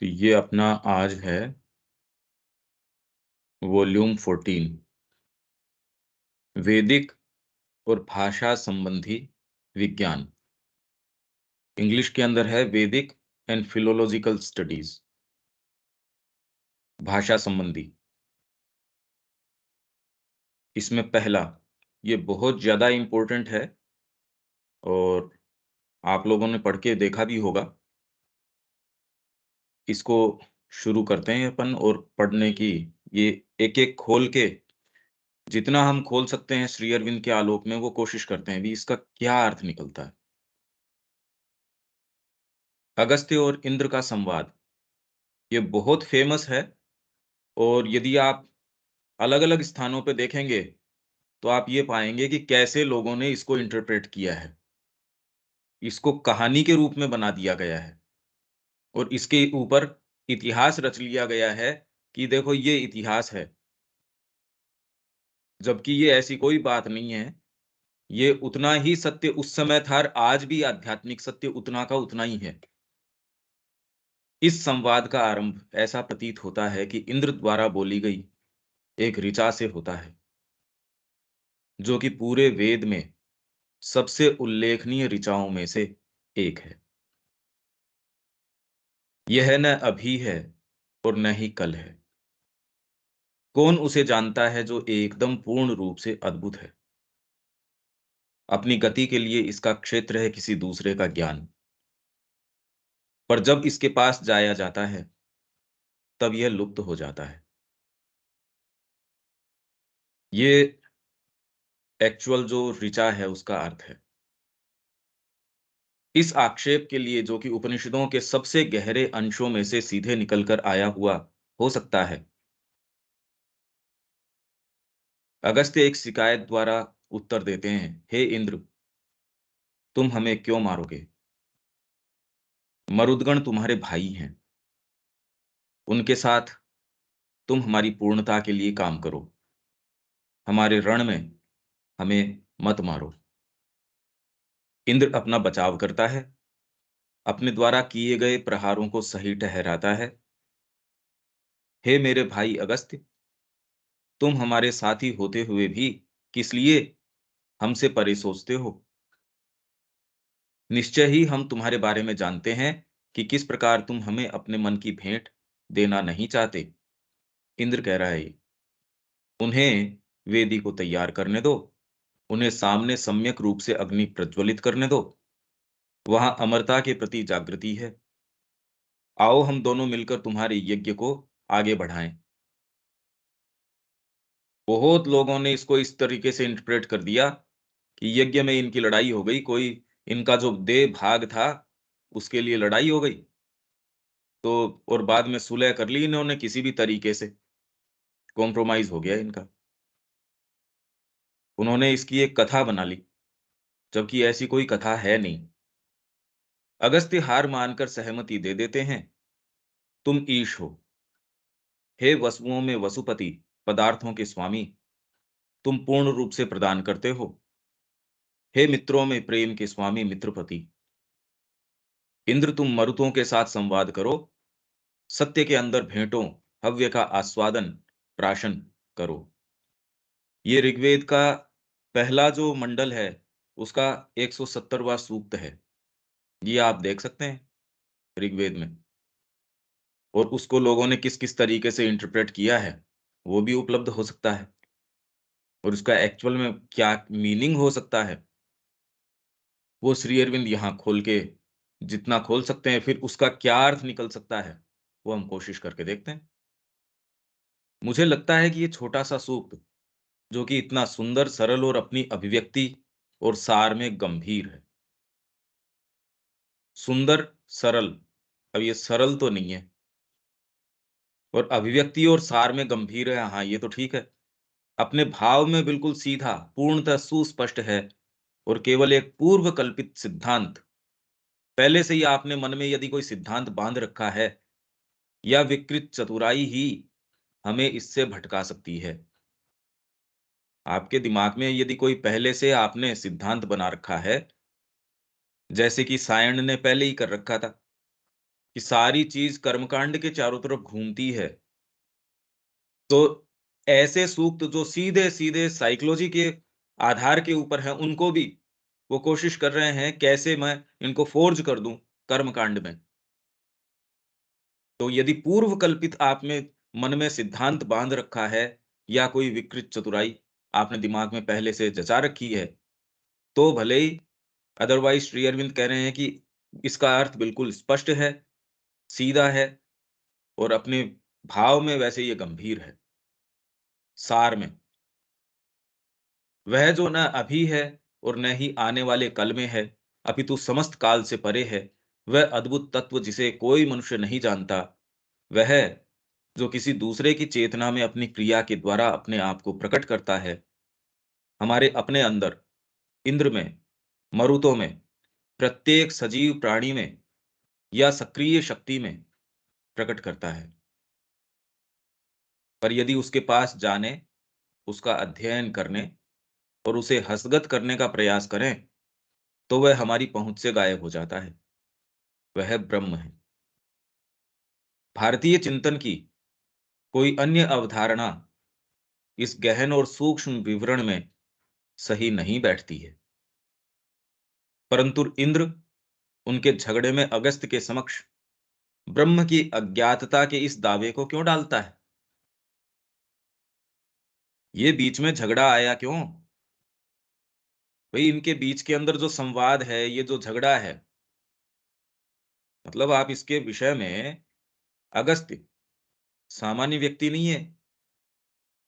तो ये अपना आज है वॉल्यूम 14 वैदिक और भाषा संबंधी विज्ञान। इंग्लिश के अंदर है वैदिक एंड फिलोलॉजिकल स्टडीज, भाषा संबंधी। इसमें पहला ये बहुत ज्यादा इंपॉर्टेंट है और आप लोगों ने पढ़ के देखा भी होगा। इसको शुरू करते हैं अपन और पढ़ने की ये एक एक खोल के जितना हम खोल सकते हैं श्री अरविंद के आलोक में वो कोशिश करते हैं भी इसका क्या अर्थ निकलता है। अगस्त्य और इंद्र का संवाद ये बहुत फेमस है और यदि आप अलग-अलग स्थानों पे देखेंगे तो आप ये पाएंगे कि कैसे लोगों ने इसको इंटरप्रेट किया है। इसको कहानी के रूप में बना दिया गया है और इसके ऊपर इतिहास रच लिया गया है कि देखो ये इतिहास है, जबकि ये ऐसी कोई बात नहीं है। ये उतना ही सत्य उस समय था और आज भी आध्यात्मिक सत्य उतना का उतना ही है। इस संवाद का आरंभ ऐसा प्रतीत होता है कि इंद्र द्वारा बोली गई एक ऋचा से होता है, जो कि पूरे वेद में सबसे उल्लेखनीय ऋचाओं में से एक है। यह न अभी है और न ही कल है। कौन उसे जानता है जो एकदम पूर्ण रूप से अद्भुत है। अपनी गति के लिए इसका क्षेत्र है किसी दूसरे का ज्ञान, पर जब इसके पास जाया जाता है तब यह लुप्त हो जाता है। ये एक्चुअल जो ऋचा है उसका अर्थ है। इस आक्षेप के लिए जो कि उपनिषदों के सबसे गहरे अंशों में से सीधे निकलकर आया हुआ हो सकता है, अगस्त्य एक शिकायत द्वारा उत्तर देते हैं, हे इंद्र, तुम हमें क्यों मारोगे। मरुदगण तुम्हारे भाई हैं, उनके साथ तुम हमारी पूर्णता के लिए काम करो। हमारे रण में हमें मत मारो। इंद्र अपना बचाव करता है, अपने द्वारा किए गए प्रहारों को सही ठहराता है। हे मेरे भाई अगस्त्य, तुम हमारे साथी होते हुए भी किस लिए हमसे परे सोचते हो। निश्चय ही हम तुम्हारे बारे में जानते हैं कि किस प्रकार तुम हमें अपने मन की भेंट देना नहीं चाहते। इंद्र कह रहा है ये। उन्हें वेदी को तैयार करने दो, उन्हें सामने सम्यक रूप से अग्नि प्रज्वलित करने दो। वहां अमरता के प्रति जागृति है। आओ हम दोनों मिलकर तुम्हारे यज्ञ को आगे बढ़ाएं। बहुत लोगों ने इसको इस तरीके से इंटरप्रेट कर दिया कि यज्ञ में इनकी लड़ाई हो गई, कोई इनका जो देह भाग था उसके लिए लड़ाई हो गई। तो और बाद में सुलह कर ली इन्होंने, किसी भी तरीके से कॉम्प्रोमाइज हो गया इनका। उन्होंने इसकी एक कथा बना ली, जबकि ऐसी कोई कथा है नहीं। अगस्त्य हार मानकर सहमति दे देते हैं। तुम ईश हो, हे वसुओं में वसुपति, पदार्थों के स्वामी, तुम पूर्ण रूप से प्रदान करते हो। हे मित्रों में प्रेम के स्वामी मित्रपति, इंद्र तुम मरुतों के साथ संवाद करो। सत्य के अंदर भेंटों हव्य का आस्वादन प्राशन करो। ये ऋग्वेद का पहला जो मंडल है उसका 170वां सूक्त है। ये आप देख सकते हैं ऋग्वेद में। और उसको लोगों ने किस किस तरीके से इंटरप्रेट किया है वो भी उपलब्ध हो सकता है। और उसका एक्चुअल में क्या मीनिंग हो सकता है वो श्री अरविंद यहाँ खोल के जितना खोल सकते हैं, फिर उसका क्या अर्थ निकल सकता है वो हम कोशिश करके देखते हैं। मुझे लगता है कि ये छोटा सा सूक्त जो कि इतना सुंदर सरल और अपनी अभिव्यक्ति और सार में गंभीर है। सुंदर सरल, अब ये सरल तो नहीं है, और अभिव्यक्ति और सार में गंभीर है, हाँ ये तो ठीक है। अपने भाव में बिल्कुल सीधा पूर्णतः सुस्पष्ट है और केवल एक पूर्व कल्पित सिद्धांत, पहले से ही आपने मन में यदि कोई सिद्धांत बांध रखा है या विकृत चतुराई ही हमें इससे भटका सकती है। आपके दिमाग में यदि कोई पहले से आपने सिद्धांत बना रखा है, जैसे कि सायण ने पहले ही कर रखा था कि सारी चीज कर्मकांड के चारों तरफ घूमती है। तो ऐसे सूक्त जो सीधे-सीधे साइकोलॉजी के आधार के ऊपर हैं, उनको भी वो कोशिश कर रहे हैं कैसे मैं इनको फ़ोर्ज कर दूँ कर्मकांड में। तो यदि पूर्व कल्पित आप में मन में सिद्धांत बाँध रखा है या कोई विकृत चतुराई आपने दिमाग में पहले से जचा रखी है, तो भले ही अदरवाइज़ श्री अरविंद कह रहे हैं कि इसका अर्थ बिल्कुल स्पष्ट है, सीधा है और अपने भाव में वैसे ये गंभीर है, सार में। वह जो न अभी है और न ही आने वाले कल में है, अपितु समस्त काल से परे है, वह अद्भुत तत्व जिसे कोई मनुष्य नहीं जानता, वह जो किसी दूसरे की चेतना में अपनी क्रिया के द्वारा अपने आप को प्रकट करता है, हमारे अपने अंदर, इंद्र में, मरुतों में, प्रत्येक सजीव प्राणी में या सक्रिय शक्ति में प्रकट करता है। पर यदि उसके पास जाने, उसका अध्ययन करने और उसे हस्तगत करने का प्रयास करें, तो वह हमारी पहुँच से गायब हो जाता है। वह ब्रह्म है। भारतीय चिंतन की कोई अन्य अवधारणा इस गहन और सूक्ष्म विवरण में सही नहीं बैठती है। परंतु इंद्र उनके झगड़े में अगस्त्य के समक्ष ब्रह्म की अज्ञातता के इस दावे को क्यों डालता है? ये बीच में झगड़ा आया क्यों? भई इनके बीच के अंदर जो संवाद है, ये जो झगड़ा है, मतलब आप इसके विषय में अगस्त्य सामान्य व्यक्ति नहीं है।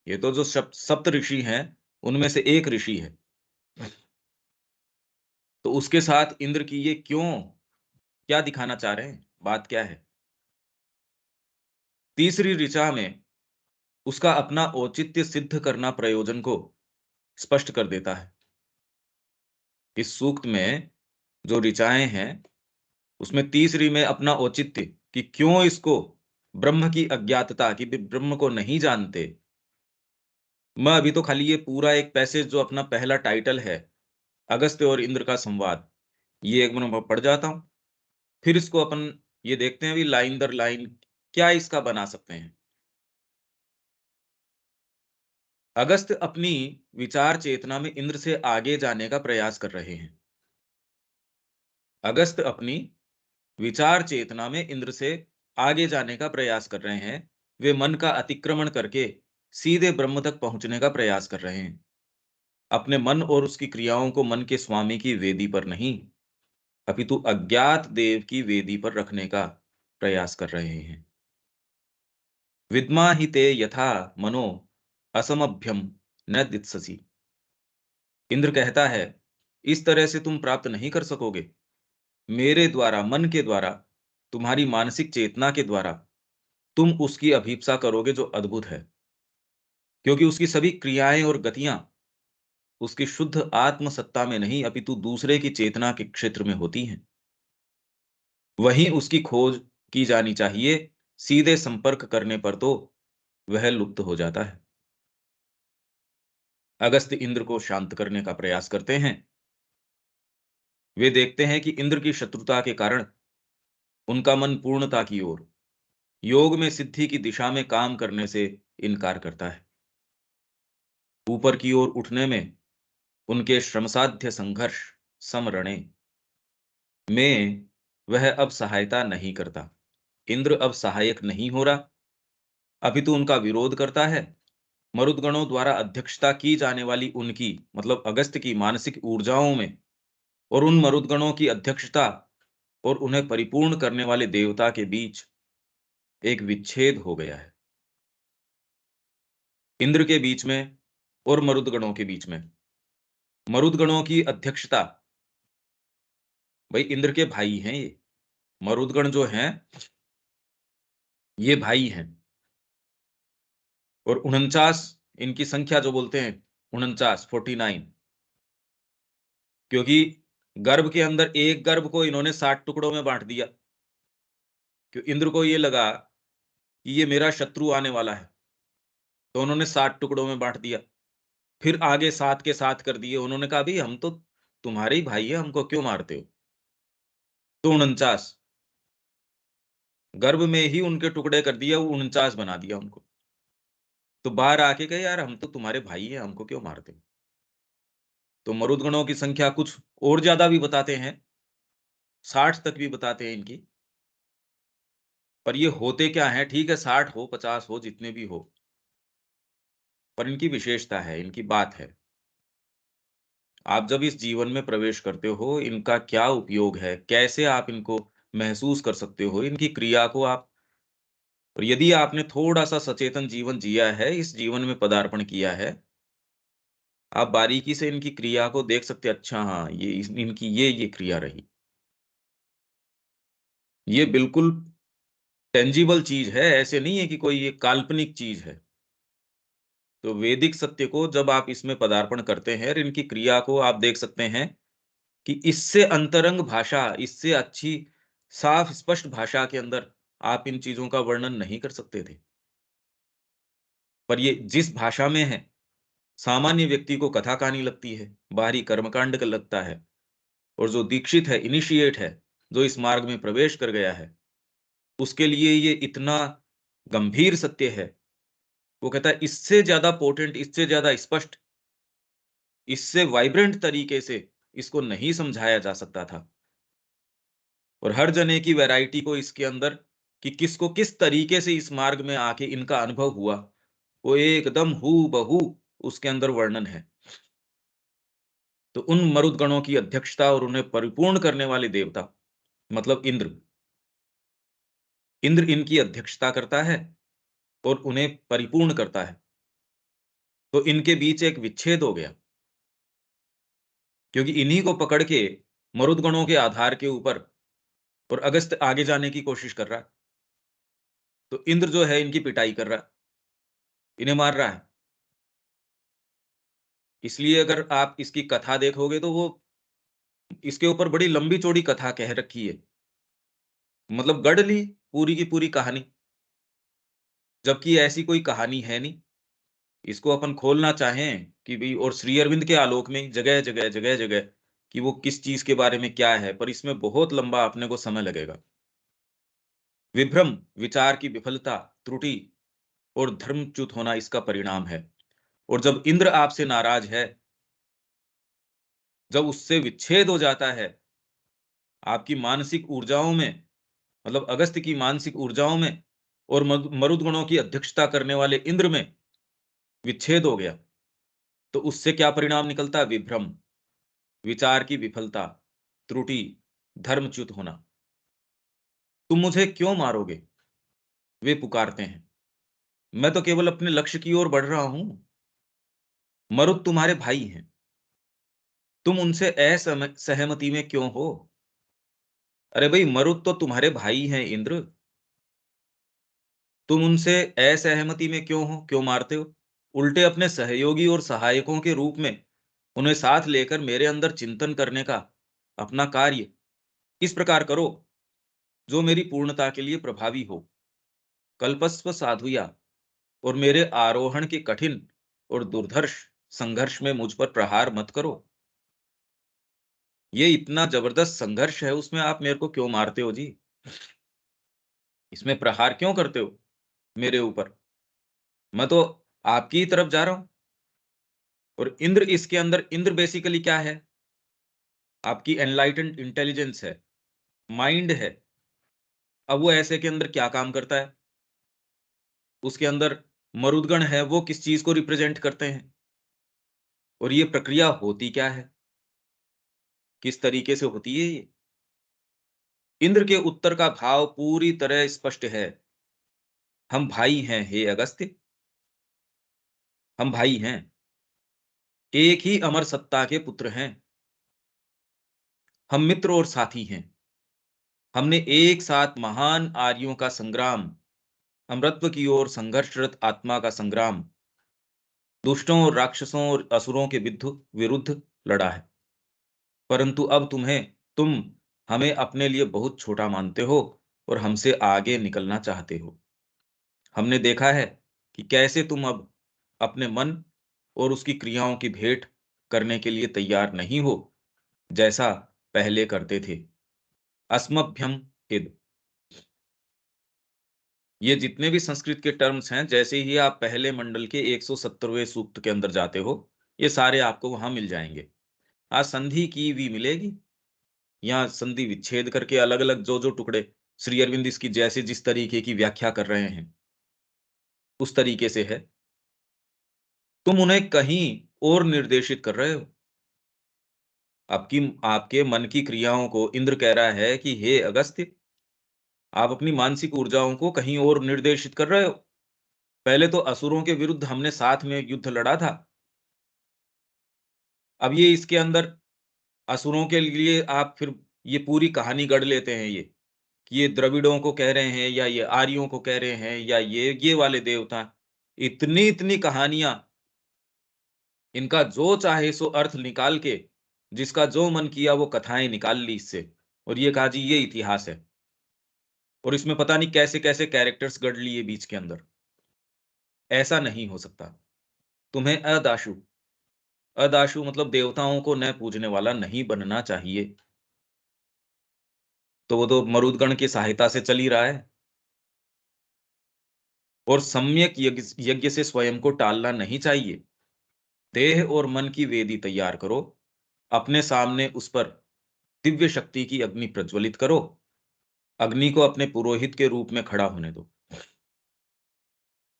ये तो जो सप्त ऋषि हैं, उनमें से एक ऋषि है। तो उसके साथ इंद्र की ये क्यों? क्या दिखाना चाह रहे हैं? बात क्या है? तीसरी ऋचा में उसका अपना औचित्य सिद्ध करना प्रयोजन को स्पष्ट कर देता है। इस सूक्त में जो ऋचाएँ हैं, उसमें तीसरी में अपना औचित्य कि क्यों इसको ब्रह्म की अज्ञातता कि ब्रह्म को नहीं जानते। मैं अभी तो खाली ये पूरा एक पैसेज जो अपना पहला टाइटल है, अगस्त्य और इंद्र का संवाद, ये एक बार मैं पढ़ जाता हूँ। फिर इसको अपन ये देखते हैं भी लाइन दर लाइन क्या इसका बना सकते हैं। अगस्त्य अपनी विचार चेतना में इंद्र से आगे जाने का प्रयास कर रहे हैं। अगस्त्य अपनी विचार चेतना में इंद्र से आगे जाने का प्रयास कर रहे हैं। वे मन का अतिक्रमण करके सीधे ब्रह्म तक पहुंचने का प्रयास कर रहे हैं। अपने मन और उसकी क्रियाओं को मन के स्वामी की वेदी पर नहीं, अपितु अज्ञात देव की वेदी पर रखने का प्रयास कर रहे हैं। विद्मा हि ते यथा मनो असमभ्यम न दित्ससि। इंद्र कहता है, इस तरह से तुम प्राप्त नहीं कर सकोगे। मेरे द्वारा, मन के द्वारा, तुम्हारी मानसिक चेतना के द्वारा तुम उसकी अभीप्सा करोगे जो अद्भुत है। क्योंकि उसकी सभी क्रियाएं और गतियां उसकी शुद्ध आत्म सत्ता में नहीं अपितु दूसरे की चेतना के क्षेत्र में होती हैं। वहीं उसकी खोज की जानी चाहिए। सीधे संपर्क करने पर तो वह लुप्त हो जाता है। अगस्त्य इंद्र को शांत करने का प्रयास करते हैं। वे देखते हैं कि इंद्र की शत्रुता के कारण उनका मन पूर्णता की ओर, योग में सिद्धि की दिशा में काम करने से इनकार करता है। ऊपर की ओर उठने में उनके श्रमसाध्य संघर्ष समरणे में वह अब सहायता नहीं करता। इंद्र अब सहायक नहीं हो रहा, अपितु उनका विरोध करता है। मरुदगणों द्वारा अध्यक्षता की जाने वाली उनकी मतलब अगस्त्य की मानसिक ऊर्जाओं में और उन मरुदगणों की अध्यक्षता और उन्हें परिपूर्ण करने वाले देवता के बीच एक विच्छेद हो गया है। इंद्र के बीच में और मरुदगणों के बीच में। मरुदगणों की अध्यक्षता, भाई इंद्र के भाई हैं ये। मरुदगण जो हैं, ये भाई हैं। और 49 इनकी संख्या जो बोलते हैं, 49 49, क्योंकि गर्भ के अंदर एक गर्भ को इन्होंने 60 टुकड़ों में बांट दिया। क्यों इंद्र को ये लगा कि ये मेरा शत्रु आने वाला है, तो उन्होंने 60 टुकड़ों में बांट दिया। फिर आगे 7 के 7 कर दिए। उन्होंने कहा भाई हम तो तुम्हारे ही भाई है, हमको क्यों मारते हो? तो 49। गर्भ में ही उनके टुकड़े कर दिया, वो 49 बना दिया उनको। तो बाहर आके कहे, यार हम तो तुम्हारे भाई हैं, हमको क्यों मारते हो? तो मरुदगणों की संख्या कुछ और ज्यादा भी बताते हैं, 60 तक भी बताते हैं इनकी। पर ये होते क्या हैं, ठीक है 60 हो, 50 हो, जितने भी हो, पर इनकी विशेषता है, इनकी बात है। आप जब इस जीवन में प्रवेश करते हो, इनका क्या उपयोग है, कैसे आप इनको महसूस कर सकते हो, इनकी क्रिया को आप, और यदि आपने थोड़ा-सा सचेतन जीवन जिया है, इस जीवन में पदार्पण किया है, आप बारीकी से इनकी क्रिया को देख सकते हैं, अच्छा हाँ, ये इनकी ये क्रिया रही। ये बिल्कुल टेंजिबल चीज़ है, ऐसे नहीं है कि कोई ये काल्पनिक चीज़ है। तो वैदिक सत्य को जब आप इसमें पदार्पण करते हैं और इनकी क्रिया को आप देख सकते हैं कि इससे अंतरंग भाषा, इससे अच्छी, साफ स्पष्ट भाषा के अंदर आप इन चीज़ों का वर्णन नहीं कर सकते थे। पर ये जिस भाषा में है, सामान्य व्यक्ति को कथा कहानी लगती है, बाहरी कर्मकांड का लगता है, और जो दीक्षित है, इनिशिएट है, जो इस मार्ग में प्रवेश कर गया है, उसके लिए ये इतना गंभीर सत्य है। वो कहता है इससे ज़्यादा पोटेंट, इससे ज़्यादा स्पष्ट, इससे वाइब्रेंट तरीके से इसको नहीं समझाया जा सकता था। और हर जने की वैरायटी को इसके अंदर, कि किसको किस तरीके से इस मार्ग में आके इनका अनुभव हुआ, वो एकदम हूबहू उसके अंदर वर्णन है। तो उन मरुदगणों की अध्यक्षता और उन्हें परिपूर्ण करने वाले देवता, मतलब इंद्र, इंद्र इनकी अध्यक्षता करता है और उन्हें परिपूर्ण करता है। तो इनके बीच एक विच्छेद हो गया, क्योंकि इन्हीं को पकड़ के मरुदगणों के आधार के ऊपर और अगस्त आगे जाने की कोशिश कर रहा है। तो इंद्र जो है इनकी पिटाई कर रहा है, इन्हें मार रहा है। इसलिए अगर आप इसकी कथा देखोगे तो वो इसके ऊपर बड़ी लंबी चौड़ी कथा कह रखी है, मतलब गढ़ ली पूरी की पूरी कहानी, जबकि ऐसी कोई कहानी है नहीं। इसको अपन खोलना चाहें कि भाई, और श्री अरविंद के आलोक में जगह जगह जगह जगह कि वो किस चीज के बारे में क्या है, पर इसमें बहुत लंबा अपने को समय लगेगा। विभ्रम, विचार की विफलता, त्रुटि और धर्मच्युत होना इसका परिणाम है। और जब इंद्र आपसे नाराज है, जब उससे विच्छेद हो जाता है, आपकी मानसिक ऊर्जाओं में, मतलब अगस्त्य की मानसिक ऊर्जाओं में और मरुदगणों की अध्यक्षता करने वाले इंद्र में विच्छेद हो गया, तो उससे क्या परिणाम निकलता है? विभ्रम, विचार की विफलता, त्रुटि, धर्मच्युत होना। तुम मुझे क्यों मारोगे? वे पुकारते हैं। मैं तो केवल अपने लक्ष्य की ओर बढ़ रहा हूं। मरुद तुम्हारे भाई हैं, तुम उनसे असहमति में क्यों हो? अरे भाई, मरुद तो तुम्हारे भाई हैं इंद्र, तुम उनसे असहमति में क्यों हो, क्यों मारते हो? उल्टे अपने सहयोगी और सहायकों के रूप में उन्हें साथ लेकर मेरे अंदर चिंतन करने का अपना कार्य इस प्रकार करो जो मेरी पूर्णता के लिए प्रभावी हो। कल्पस्व साधुया, और मेरे आरोहण के कठिन और दुर्धर्ष संघर्ष में मुझ पर प्रहार मत करो। ये इतना जबरदस्त संघर्ष है, उसमें आप मेरे को क्यों मारते हो जी? इसमें प्रहार क्यों करते हो मेरे ऊपर? मैं तो आपकी ही तरफ जा रहा हूं। और इंद्र, इसके अंदर इंद्र बेसिकली क्या है? आपकी एनलाइटेंड इंटेलिजेंस है, माइंड है। अब वो ऐसे के अंदर क्या काम करता है? उसके अंदर मरुदगण है, वो किस चीज को रिप्रेजेंट करते हैं, और ये प्रक्रिया होती क्या है, किस तरीके से होती है ये? इंद्र के उत्तर का भाव पूरी तरह स्पष्ट है। हम भाई हैं हे अगस्त्य, हम भाई हैं, एक ही अमर सत्ता के पुत्र हैं, हम मित्र और साथी हैं। हमने एक साथ महान आर्यों का संग्राम, अमरत्व की ओर संघर्षरत आत्मा का संग्राम, दुष्टों और राक्षसों और असुरों के विरुद्ध विरुद्ध लड़ा है। परंतु अब तुम हमें अपने लिए बहुत छोटा मानते हो और हमसे आगे निकलना चाहते हो। हमने देखा है कि कैसे तुम अब अपने मन और उसकी क्रियाओं की भेंट करने के लिए तैयार नहीं हो, जैसा पहले करते थे। अस्मभ्यम इद। ये जितने भी संस्कृत के टर्म्स हैं, जैसे ही आप पहले मंडल के 170वें सूक्त के अंदर जाते हो, ये सारे आपको वहां मिल जाएंगे। आज संधि की भी मिलेगी, यहाँ संधि विच्छेद करके अलग अलग जो जो टुकड़े श्री अरविंद इसकी जैसे जिस तरीके की व्याख्या कर रहे हैं उस तरीके से है। तुम उन्हें कहीं और निर्देशित कर रहे हो। आपकी आपके मन की क्रियाओं को इंद्र कह रहा है कि हे अगस्त्य, आप अपनी मानसिक ऊर्जाओं को कहीं और निर्देशित कर रहे हो। पहले तो असुरों के विरुद्ध हमने साथ में युद्ध लड़ा था, अब ये इसके अंदर असुरों के लिए आप फिर ये पूरी कहानी गढ़ लेते हैं, ये द्रविड़ों को कह रहे हैं या ये आर्यों को कह रहे हैं या ये वाले देवता। इतनी इतनी कहानियां, इनका जो चाहे सो अर्थ निकाल के, जिसका जो मन किया वो कथाएं निकाल ली इससे, और ये कहा जी ये इतिहास है, और इसमें पता नहीं कैसे कैसे कैरेक्टर्स गढ़ लिए बीच के अंदर। ऐसा नहीं हो सकता। तुम्हें अदाशु, अदाशु मतलब देवताओं को न पूजने वाला नहीं बनना चाहिए। तो वो तो मरुदगण की सहायता से चल ही रहा है। और सम्यक यज्ञ यज्ञ से स्वयं को टालना नहीं चाहिए। देह और मन की वेदी तैयार करो, अपने सामने उस पर दिव्य शक्ति की अग्नि प्रज्वलित करो, अग्नि को अपने पुरोहित के रूप में खड़ा होने दो।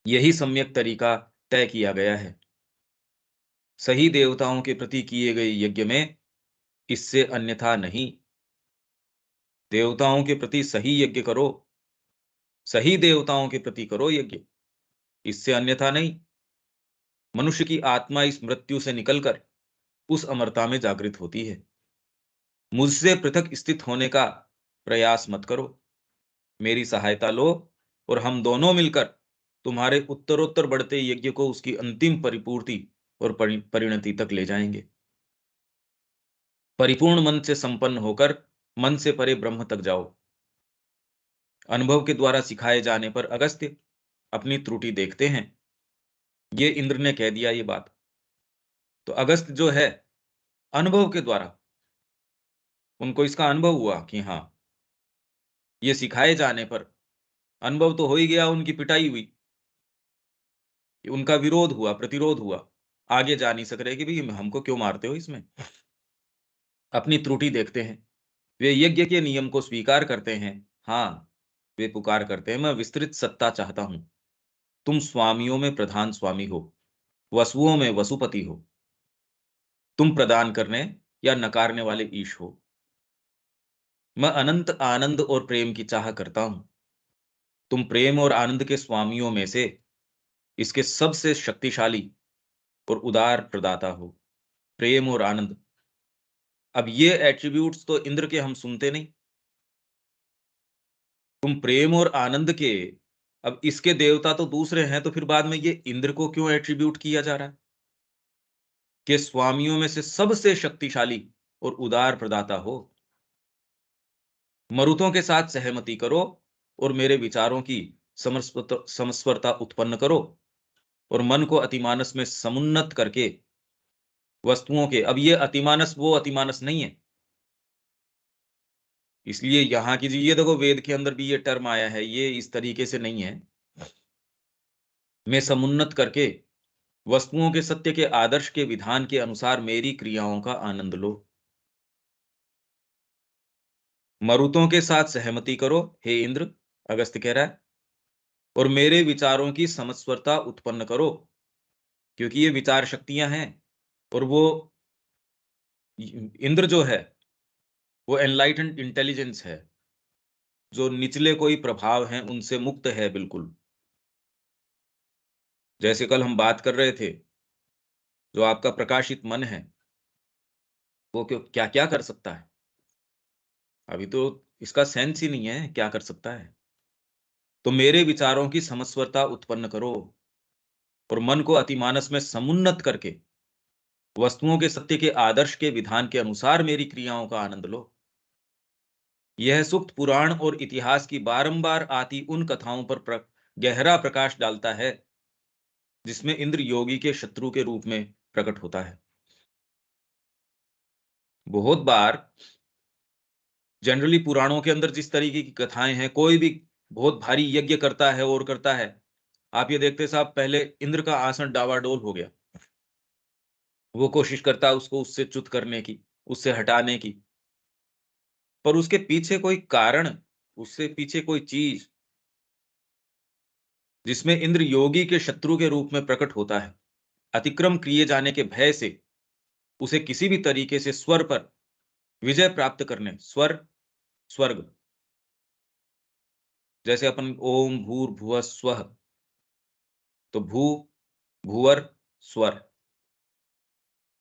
यही सम्यक तरीका तय किया गया है। सही देवताओं के प्रति किए गए यज्ञ में इससे अन्यथा नहीं। देवताओं के प्रति सही यज्ञ करो, सही देवताओं के प्रति करो यज्ञ, इससे अन्यथा नहीं। मनुष्य की आत्मा इस मृत्यु से निकलकर उस अमरता में जागृत होती है। मुझसे पृथक स्थित होने का प्रयास मत करो, मेरी सहायता लो, और हम दोनों मिलकर तुम्हारे उत्तरोत्तर बढ़ते यज्ञ को उसकी अंतिम परिपूर्ति और परिणति तक ले जाएंगे। परिपूर्ण मन से संपन्न होकर मन से परे ब्रह्म तक जाओ। अनुभव के द्वारा सिखाए जाने पर अगस्त्य अपनी त्रुटि देखते हैं। ये इंद्र ने कह दिया ये बात। तो अगस्त्य जो है, अनुभव के द्वारा उनको इसका अनुभव हुआ कि हाँ, ये सिखाए जाने पर अनुभव तो हो ही गया, उनकी पिटाई हुई, उनका विरोध हुआ, प्रतिरोध हुआ, आगे जा नहीं सक रहे कि भाई हमको क्यों मारते हो इसमें। अपनी त्रुटि देखते हैं, वे यज्ञ के नियम को स्वीकार करते हैं। हाँ, वे पुकार करते हैं, मैं विस्तृत सत्ता चाहता हूं। तुम स्वामियों में प्रधान स्वामी हो, वसुओं में वसुपति हो। तुम प्रदान करने या नकारने वाले ईश हो। मैं अनंत आनंद और प्रेम की चाह करता हूं। तुम प्रेम और आनंद के स्वामियों में से इसके सबसे शक्तिशाली और उदार प्रदाता हो। प्रेम और आनंद, अब ये एट्रीब्यूट्स तो इंद्र के हम सुनते नहीं। तुम प्रेम और आनंद के, अब इसके देवता तो दूसरे हैं, तो फिर बाद में ये इंद्र को क्यों एट्रीब्यूट किया जा रहा है कि स्वामियों में से सबसे शक्तिशाली और उदार प्रदाता हो। मरुतों के साथ सहमति करो और मेरे विचारों की समस्वरता उत्पन्न करो, और मन को अतिमानस में समुन्नत करके वस्तुओं के, अब ये अतिमानस वो अतिमानस नहीं है। इसलिए यहाँ की जी, ये देखो वेद के अंदर भी ये टर्म आया है, ये इस तरीके से नहीं है। मैं समुन्नत करके वस्तुओं के सत्य के आदर्श के विधान के अनुसार मेरी क्रियाओं का आनंद लो। मरुतों के साथ सहमति करो हे इंद्र, अगस्त्य कह रहा है, और मेरे विचारों की समस्वरता उत्पन्न करो, क्योंकि ये विचार शक्तियां हैं। और वो इंद्र जो है, वो एनलाइटेंड इंटेलिजेंस है, जो निचले कोई प्रभाव हैं उनसे मुक्त है बिल्कुल। जैसे कल हम बात कर रहे थे, जो आपका प्रकाशित मन है, वो क्यों क्या क्या कर सकता है। अभी तो इसका सेंस ही नहीं है क्या कर सकता है। तो मेरे विचारों की समस्वरता उत्पन्न करो, और मन को अतिमानस में समुन्नत करके वस्तुओं के सत्य के आदर्श के विधान के अनुसार मेरी क्रियाओं का आनंद लो। यह सूक्त पुराण और इतिहास की बारंबार आती उन कथाओं पर गहरा प्रकाश डालता है, जिसमें इंद्र योगी के शत्रु के रूप में प्रकट होता है। बहुत बार जनरली पुराणों के अंदर जिस तरीके की कथाएं हैं, कोई भी बहुत भारी यज्ञ करता है और करता है। आप ये देखते साहब, पहले इंद्र का आसन डावाडोल हो गया। वो कोशिश करता है उसको उससे च्युत करने की, उससे हटाने की। पर उसके पीछे कोई कारण, उससे पीछे कोई चीज़ जिसमें इंद्र योगी के शत्रु के रूप में प्रकट होता है। अतिक्रम किए जाने के भय से उसे किसी भी तरीके से स्वर पर विजय प्राप्त करने, स्वर्ग, जैसे अपन ओम भूर्भुवः स्वः, तो भूवर, स्वर,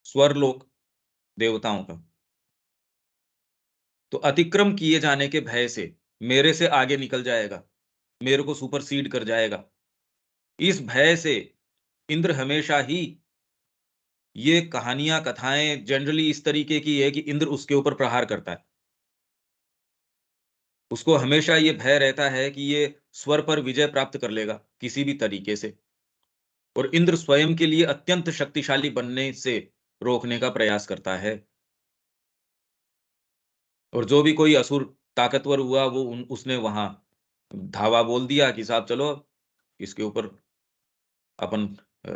स्वर्लोक देवताओं का। तो अतिक्रम किए जाने के भय से मेरे से आगे निकल जाएगा, मेरे को सुपरसीड कर जाएगा। इस भय से इंद्र हमेशा ही, ये कहानियां, कथाएं जनरली इस तरीके की है कि इंद्र उसके ऊपर प्रहार करता है। उसको हमेशा ये भय रहता है कि ये स्वर पर विजय प्राप्त कर लेगा किसी भी तरीके से, और इंद्र स्वयं के लिए अत्यंत शक्तिशाली बनने से रोकने का प्रयास करता है। और जो भी कोई असुर ताकतवर हुआ, वो उसने वहां धावा बोल दिया कि साहब चलो, इसके ऊपर अपन अ,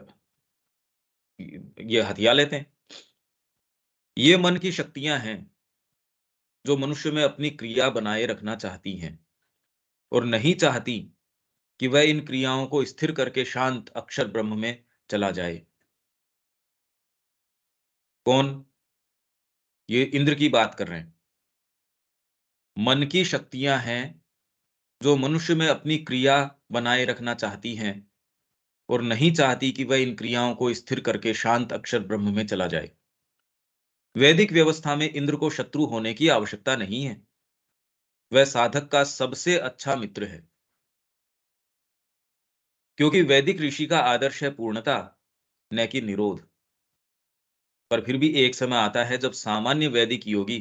ये हथिया लेते हैं। ये मन की शक्तियां हैं जो मनुष्य में अपनी क्रिया बनाए रखना चाहती हैं, और नहीं चाहती कि वह इन क्रियाओं को स्थिर करके शांत अक्षर ब्रह्म में चला जाए। कौन? ये इंद्र की बात कर रहे हैं। मन की शक्तियां हैं जो मनुष्य में अपनी क्रिया बनाए रखना चाहती हैं, और नहीं चाहती कि वह इन क्रियाओं को स्थिर करके शांत अक्षर ब्रह्म में चला जाए। वैदिक व्यवस्था में इंद्र को शत्रु होने की आवश्यकता नहीं है। वह साधक का सबसे अच्छा मित्र है, क्योंकि वैदिक ऋषि का आदर्श है पूर्णता, न कि निरोध। पर फिर भी एक समय आता है जब सामान्य वैदिक योगी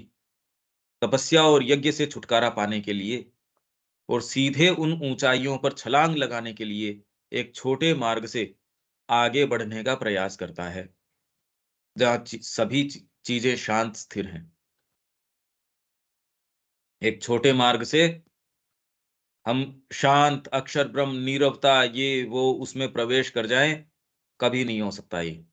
तपस्या और यज्ञ से छुटकारा पाने के लिए और सीधे उन ऊंचाइयों पर छलांग लगाने के लिए एक छोटे मार्ग से आगे बढ़ने का प्रयास करता है, जहाँ सभी चीजें शांत स्थिर हैं। एक छोटे मार्ग से हम शांत अक्षर ब्रह्म, नीरवता, ये वो उसमें प्रवेश कर जाएं, कभी नहीं हो सकता ये।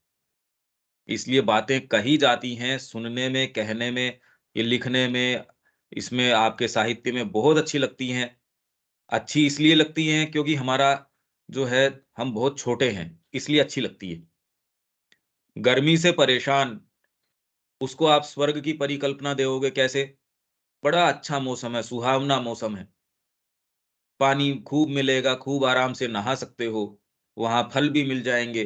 इसलिए बातें कही जाती हैं, सुनने में, कहने में, ये लिखने में, इसमें आपके साहित्य में बहुत अच्छी लगती हैं। अच्छी इसलिए लगती हैं क्योंकि हमारा जो है, हम बहुत छोटे हैं, इसलिए अच्छी लगती है। गर्मी से परेशान, उसको आप स्वर्ग की परिकल्पना दोगे कैसे? बड़ा अच्छा मौसम है, सुहावना मौसम है। पानी खूब मिलेगा, खूब आराम से नहा सकते हो, वहाँ फल भी मिल जाएँगे।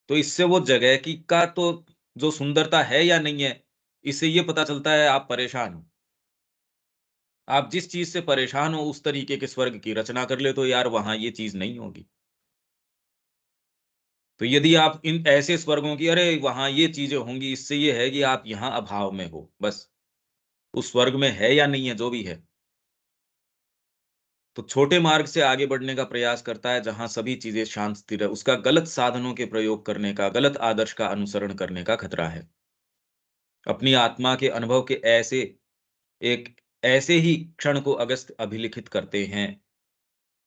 तो इससे वो जगह की का तो जो सुंदरता है या नहीं है, इससे ये पता चलता है आप परेशान हो। आप जिस चीज़ से परेशान हो, उस तरीके के स्वर्ग की रचना कर ले, तो यार वहाँ ये चीज़ नहीं होगी। तो यदि आप इन ऐसे स्वर्गों की, अरे वहाँ ये चीज़ें होंगी, इससे ये है कि आप यहाँ अभाव में हो, बस। उस स्वर्ग में है या नहीं है, जो भी है। तो छोटे मार्ग से आगे बढ़ने का प्रयास करता है, जहाँ सभी चीज़ें शांत स्थिर है। उसका गलत साधनों के प्रयोग करने का, गलत आदर्श का अनुसरण करने का खतरा है। अपनी आत्मा के अनुभव के एक ऐसे ही क्षण को अगस्त्य अभिलिखित करते हैं।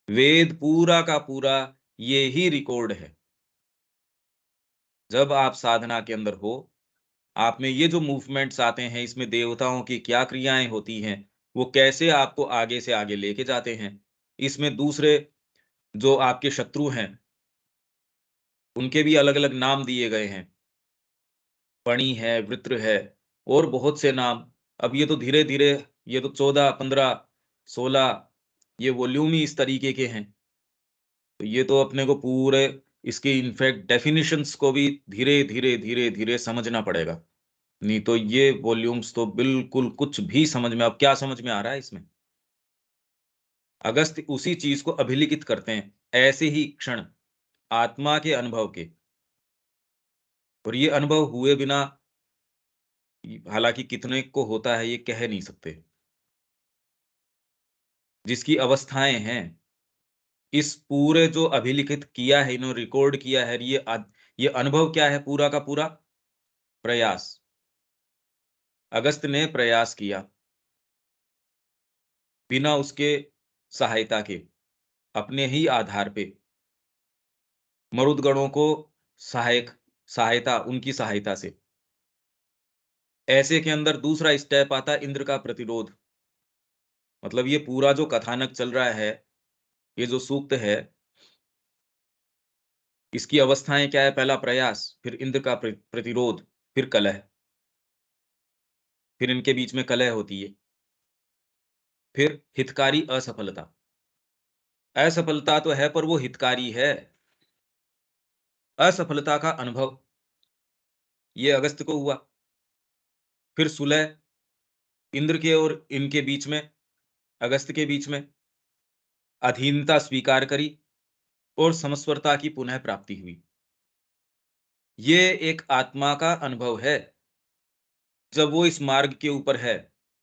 वेद पूरा का पूरा ये ही रिकॉर्ड है। जब आप साधना के अंदर हो, आप में ये जो मूवमेंट्स आते हैं, इसमें देवताओं की क्या क्रियाएँ होती हैं, वो कैसे आपको आगे से आगे लेके जाते हैं। इसमें दूसरे जो आपके शत्रु हैं, उनके भी अलग-अलग नाम दिए गए हैं। फणि है, वृत्र है, और बहुत से नाम। अब ये तो धीरे-धीरे, ये तो 14, 15, 16 ये वॉल्यूम ही इस तरीके के हैं। तो ये तो अपने को पूरे इसकी इनफैक्ट डेफिनिशंस को भी धीरे-धीरे, धीरे-धीरे समझना पड़ेगा। नहीं तो ये वॉल्यूम्स तो बिल्कुल कुछ भी समझ में, अब क्या समझ में आ रहा है इसमें? अगस्त्य उसी चीज़ को अभिलिखित करते हैं, ऐसे ही क्षण, आत्मा के अनुभव के। और ये अनुभव हुए बिना, हालाँकि कितने को होता है ये कह नहीं सकते। जिसकी अवस्थाएँ हैं, इस पूरे जो अभिलिखित किया है, इन्होंने रिकॉर्ड किया है, ये अनुभव क्या है पूरा का पूरा? प्रयास। अगस्त्य ने प्रयास किया, बिना उसके सहायता के, अपने ही आधार पे मरुदगणों को सहायता उनकी सहायता से। ऐसे के अंदर दूसरा स्टेप आता है इंद्र का प्रतिरोध। मतलब ये पूरा जो कथानक चल रहा है, ये जो सूक्त है, इसकी अवस्थाएं क्या है? पहला प्रयास, फिर इंद्र का प्रतिरोध, फिर कलह, फिर इनके बीच में कलह होती है, फिर हितकारी असफलता। असफलता तो है पर वो हितकारी है। असफलता का अनुभव ये अगस्त्य को हुआ। फिर सुलह इंद्र के और इनके बीच में, अगस्त्य के बीच में, अधीनता स्वीकार करी और समस्वरता की पुनः प्राप्ति हुई। ये एक आत्मा का अनुभव है जब वो इस मार्ग के ऊपर है।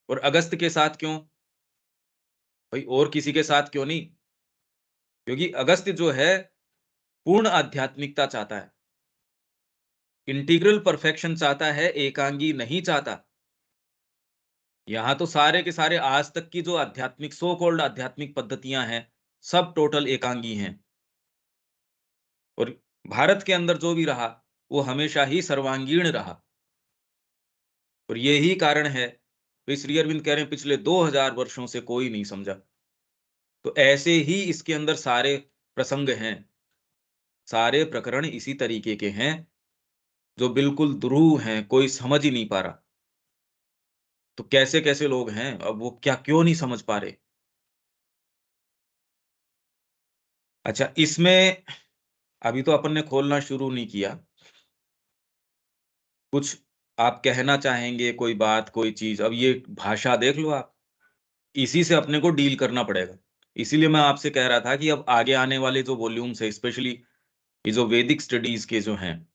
और अगस्त्य के साथ क्यों भाई, और किसी के साथ क्यों नहीं? क्योंकि अगस्त्य जो है पूर्ण आध्यात्मिकता चाहता है, इंटीग्रल परफेक्शन चाहता है, एकांगी नहीं चाहता। यहां तो सारे के सारे आज तक की जो आध्यात्मिक सो कॉल्ड आध्यात्मिक पद्धतियां हैं, सब टोटल एकांगी हैं। और भारत के अंदर जो भी रहा वो हमेशा ही सर्वांगीण रहा। और यही कारण है तो श्री अरविंद कह रहे हैं पिछले 2000 वर्षों से कोई नहीं समझा। तो ऐसे ही इसके अंदर सारे प्रसंग हैं, सारे प्रकरण इसी तरीके के हैं जो बिल्कुल दुरूह हैं, कोई समझ ही नहीं पा रहा। तो कैसे कैसे लोग हैं, अब वो क्या क्यों नहीं समझ पा रहे? अच्छा, इसमें अभी तो अपन ने खोलना शुरू नहीं किया। कुछ आप कहना चाहेंगे, कोई बात, कोई चीज? अब ये भाषा देख लो आप, इसी से अपने को डील करना पड़ेगा। इसीलिए मैं आपसे कह रहा था कि अब आगे आने वाले जो वॉल्यूम्स है, स्पेशली ये जो वैदिक स्टडीज के जो हैं,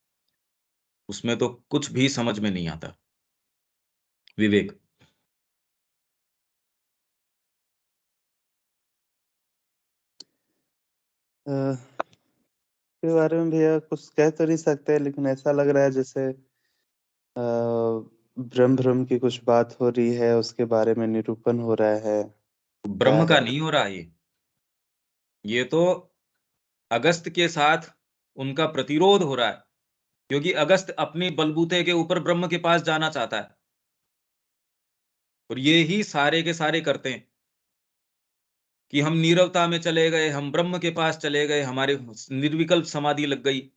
उसमें तो कुछ भी समझ में नहीं आता। विवेक। के बारे में भैया कुछ कह तो नहीं सकते, लेकिन ऐसा लग रहा है जैसे ब्रह्म ब्रह्म की कुछ बात हो रही है, उसके बारे में निरूपण हो रहा है। क्या ब्रह्म का है? नहीं हो रहा ये तो अगस्त के साथ उनका प्रतिरोध हो रहा है, क्योंकि अगस्त अपनी बलबूते के ऊपर ब्रह्म के पास जाना चाहता है। और ये ही सारे के सारे करते हैं कि हम नीरवता में चले गए, हम ब्रह्म के पास चले गए, हमारे निर्विकल्प समाधि लग गई।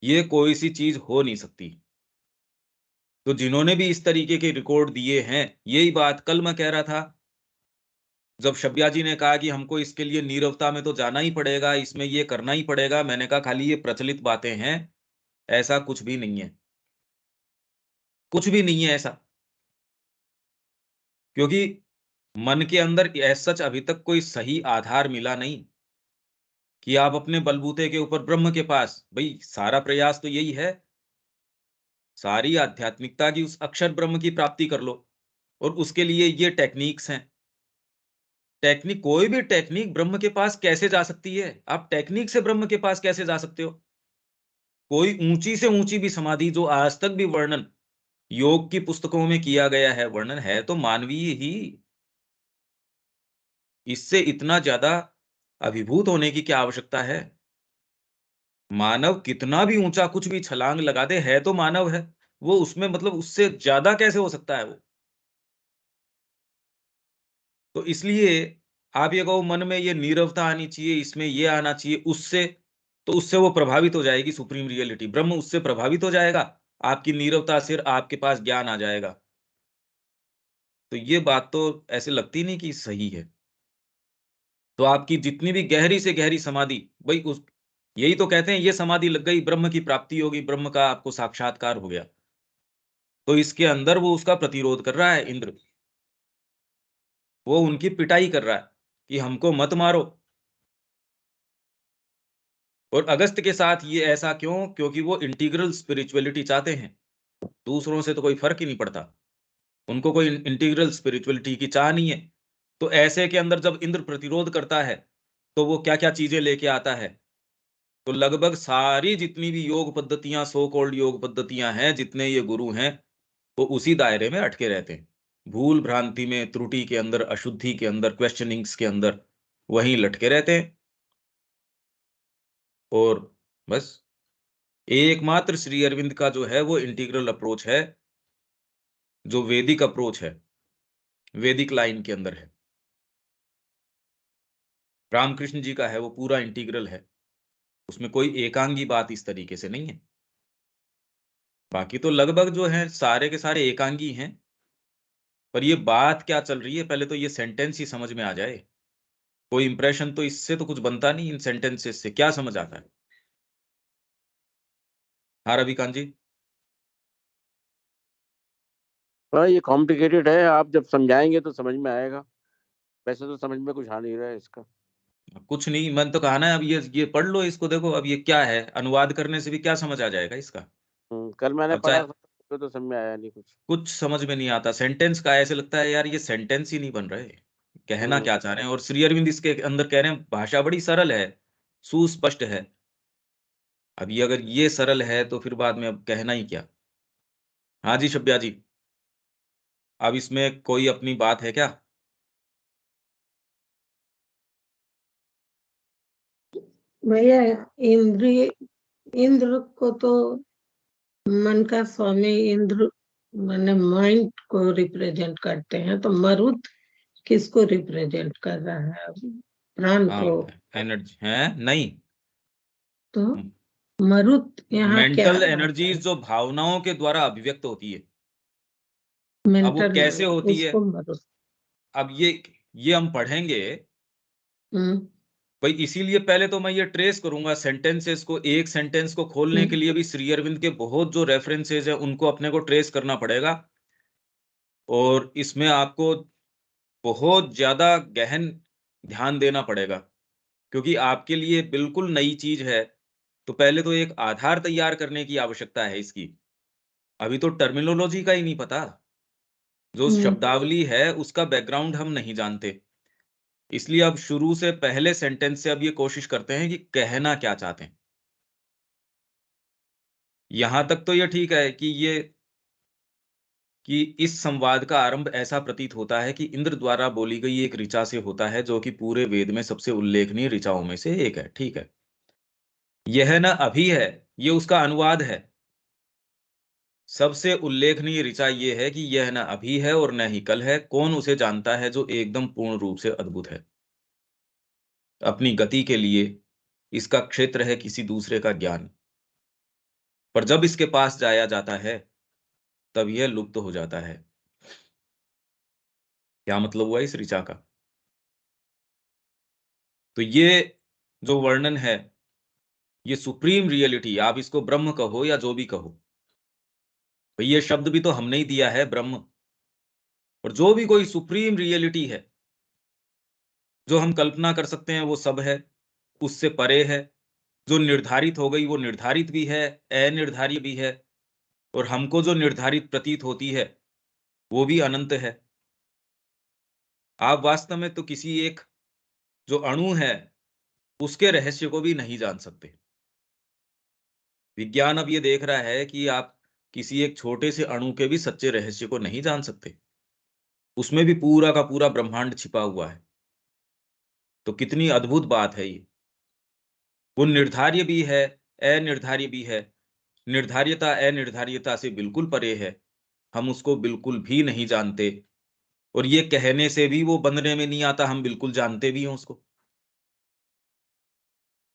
ये कोई सी चीज हो नहीं सकती। तो जिन्होंने भी इस तरीके के रिकॉर्ड दिए हैं, यही बात कल मैं कह रहा था जब शब्या जी ने कहा कि हमको इसके लिए नीरवता में तो जाना ही पड़ेगा, इसमें ये करना ही पड़ेगा। मैंने कहा खाली ये प्रचलित बातें हैं, ऐसा कुछ भी नहीं है, कुछ भी नहीं है ऐसा। क्योंकि मन के अंदर सच अभी तक कोई सही आधार मिला नहीं कि आप अपने बलबूते के ऊपर ब्रह्म के पास, भाई सारा प्रयास तो यही है, सारी आध्यात्मिकता की उस अक्षर ब्रह्म की प्राप्ति कर लो। और उसके लिए ये टेक्निक्स हैं। टेक्निक, कोई भी टेक्निक ब्रह्म के पास कैसे जा सकती है? आप टेक्निक से ब्रह्म के पास कैसे जा सकते हो? कोई ऊंची से ऊंची भी समाधि जो आज तक भी वर्णन योग की पुस्तकों में किया गया है, वर्णन है तो मानवीय ही। इससे इतना ज्यादा अभिभूत होने की क्या आवश्यकता है? मानव कितना भी ऊंचा कुछ भी छलांग लगा दे, है तो मानव है वो, उसमें मतलब उससे ज्यादा कैसे हो सकता है वो? तो इसलिए आप ये कहो मन में ये नीरवता आनी चाहिए, इसमें ये आना चाहिए, उससे तो उससे वो प्रभावित हो जाएगी सुप्रीम रियलिटी, ब्रह्म उससे प्रभावित हो जाएगा। आपकी नीरवता से आपके पास ज्ञान आ जाएगा। तो ये बात तो ऐसे लगती नहीं कि सही है। तो आपकी जितनी भी गहरी से गहरी समाधि, भाई उस यही तो कहते हैं ये समाधि लग गई, ब्रह्म की प्राप्ति होगी, ब्रह्म का आपको साक्षात्कार हो गया। तो इसके अंदर वो उसका प्रतिरोध कर रहा है इंद्र, वो उनकी पिटाई कर रहा है कि हमको मत मारो। और अगस्त के साथ ये ऐसा क्यों? क्योंकि वो इंटीग्रल स्पिरिचुअलिटी चाहते हैं, दूसरों से तो कोई फर्क ही नहीं पड़ता, उनको कोई इंटीग्रल स्पिरिचुअलिटी की चाह नहीं है। तो ऐसे के अंदर जब इंद्र प्रतिरोध करता है तो वो क्या क्या चीजें लेके आता है? तो लगभग सारी जितनी भी योग पद्धतियां, सो कॉल्ड योग पद्धतियां हैं, जितने ये गुरु हैं, वो उसी दायरे में अटके रहते हैं। भूल भ्रांति में, त्रुटि के अंदर, अशुद्धि के अंदर, क्वेश्चनिंग्स के अंदर वहीं लटके रहते हैं। और बस एकमात्र श्री अरविंद का जो है वो इंटीग्रल अप्रोच है, जो वैदिक अप्रोच है, वैदिक लाइन के अंदर है। रामकृष्ण जी का है वो पूरा इंटीग्रल है, उसमें कोई एकांगी बात इस तरीके से नहीं है। बाकी तो लगभग जो है सारे के सारे एकांगी हैं, पर ये बात क्या चल रही है पहले तो ये सेंटेंस ही समझ में आ जाए। कोई इंप्रेशन तो इससे तो कुछ बनता नहीं, इन सेंटेंसेस से क्या समझ आता है। हाँ रविकांत जी। हाँ, ये कॉम्प्लिकेटेड है, आप जब समझाएंगे तो समझ में आएगा। वैसे तो समझ में कुछ आ नहीं रहा है इसका। कुछ नहीं, मैंने तो कहा ना, अब ये पढ़ लो इसको, देखो अब ये क्या है, अनुवाद करने से भी क्या समझ आ जाएगा इसका। कल मैंने अब पढ़ा चाहे था तो समझ में आया नहीं कुछ। कुछ समझ में नहीं आता, सेंटेंस का ऐसे लगता है यार ये सेंटेंस ही नहीं बन रहे, कहना हम्म क्या चाह रहे हैं। और श्री अरविंद इसके अंदर कह रहे हैं भाषा बड़ी सरल है, सुस्पष्ट है। अब ये अगर ये सरल है तो फिर बाद में अब कहना ही क्या। हाँ जी शब्या जी, अब इसमें कोई अपनी बात है क्या? भैया, इंद्रिय इंद्र को तो मन का स्वामी इंद्र माने माइंड को रिप्रेजेंट करते हैं, तो मरुत किसको रिप्रेजेंट कर रहा है? प्राण हाँ, को। एनर्जी है नहीं, तो मरुत यहाँ क्या मेंटल आता एनर्जीज है? जो भावनाओं के द्वारा अभिव्यक्त होती है। अब वो मेंटल, कैसे होती है, उसको मरुत। अब ये हम पढ़ेंगे हम्म। भाई। इसीलिए पहले तो मैं ये ट्रेस करूंगा सेंटेंसेस को, एक सेंटेंस को खोलने के हम्म। लिए भी श्री अरविंद के बहुत जो रेफरेंसेस है उनको अपने को ट्रेस करना पड़ेगा। और इसमें आपको बहुत ज्यादा गहन ध्यान देना पड़ेगा, क्योंकि आपके लिए बिल्कुल नई चीज है। तो पहले तो एक आधार तैयार करने की आवश्यकता है इसकी। अभी तो टर्मिनोलॉजी का ही नहीं पता, जो हम्म। शब्दावली है उसका बैकग्राउंड हम नहीं जानते। इसलिए अब शुरू से पहले सेंटेंस से अब ये कोशिश करते हैं कि कहना क्या चाहते हैं। यहां तक तो ये ठीक है कि इस संवाद का आरंभ ऐसा प्रतीत होता है कि इंद्र द्वारा बोली गई एक ऋचा से होता है, जो कि पूरे वेद में सबसे उल्लेखनीय ऋचाओं में से एक है। ठीक है, यह न अभी है, ये उसका अनुवाद है। सबसे उल्लेखनीय ऋचा ये है कि यह न अभी है और न ही कल है, कौन उसे जानता है जो एकदम पूर्ण रूप से अद्भुत है। अपनी गति के लिए इसका क्षेत्र है किसी दूसरे का ज्ञान, पर जब इसके पास जाया जाता है तब यह लुप्त हो जाता है। क्या मतलब हुआ इस ऋचा का? तो ये जो वर्णन है, ये सुप्रीम रियलिटी, आप इसको ब्रह्म कहो या जो भी कहो, भाई ये शब्द भी तो हमने ही दिया है, ब्रह्म। और जो भी कोई सुप्रीम रियलिटी है जो हम कल्पना कर सकते हैं वो सब है, उससे परे है। जो निर्धारित हो गई वो निर्धारित भी है, अनिर्धारित भी है। और हमको जो निर्धारित प्रतीत होती है वो भी अनंत है। आप वास्तव में तो किसी एक जो अणु है उसके रहस्य को भी नहीं जान सकते। विज्ञान अब ये देख रहा है कि आप किसी एक छोटे से अणु के भी सच्चे रहस्य को नहीं जान सकते, उसमें भी पूरा का पूरा ब्रह्मांड छिपा हुआ है। तो कितनी अद्भुत बात है ये। वो निर्धार्य भी है, अनिर्धार्य भी है। निर्धार्यता अनिर्धार्यता से बिल्कुल परे है, हम उसको बिल्कुल भी नहीं जानते। और ये कहने से भी वो बनने में नहीं आता, हम बिल्कुल जानते भी हैं उसको।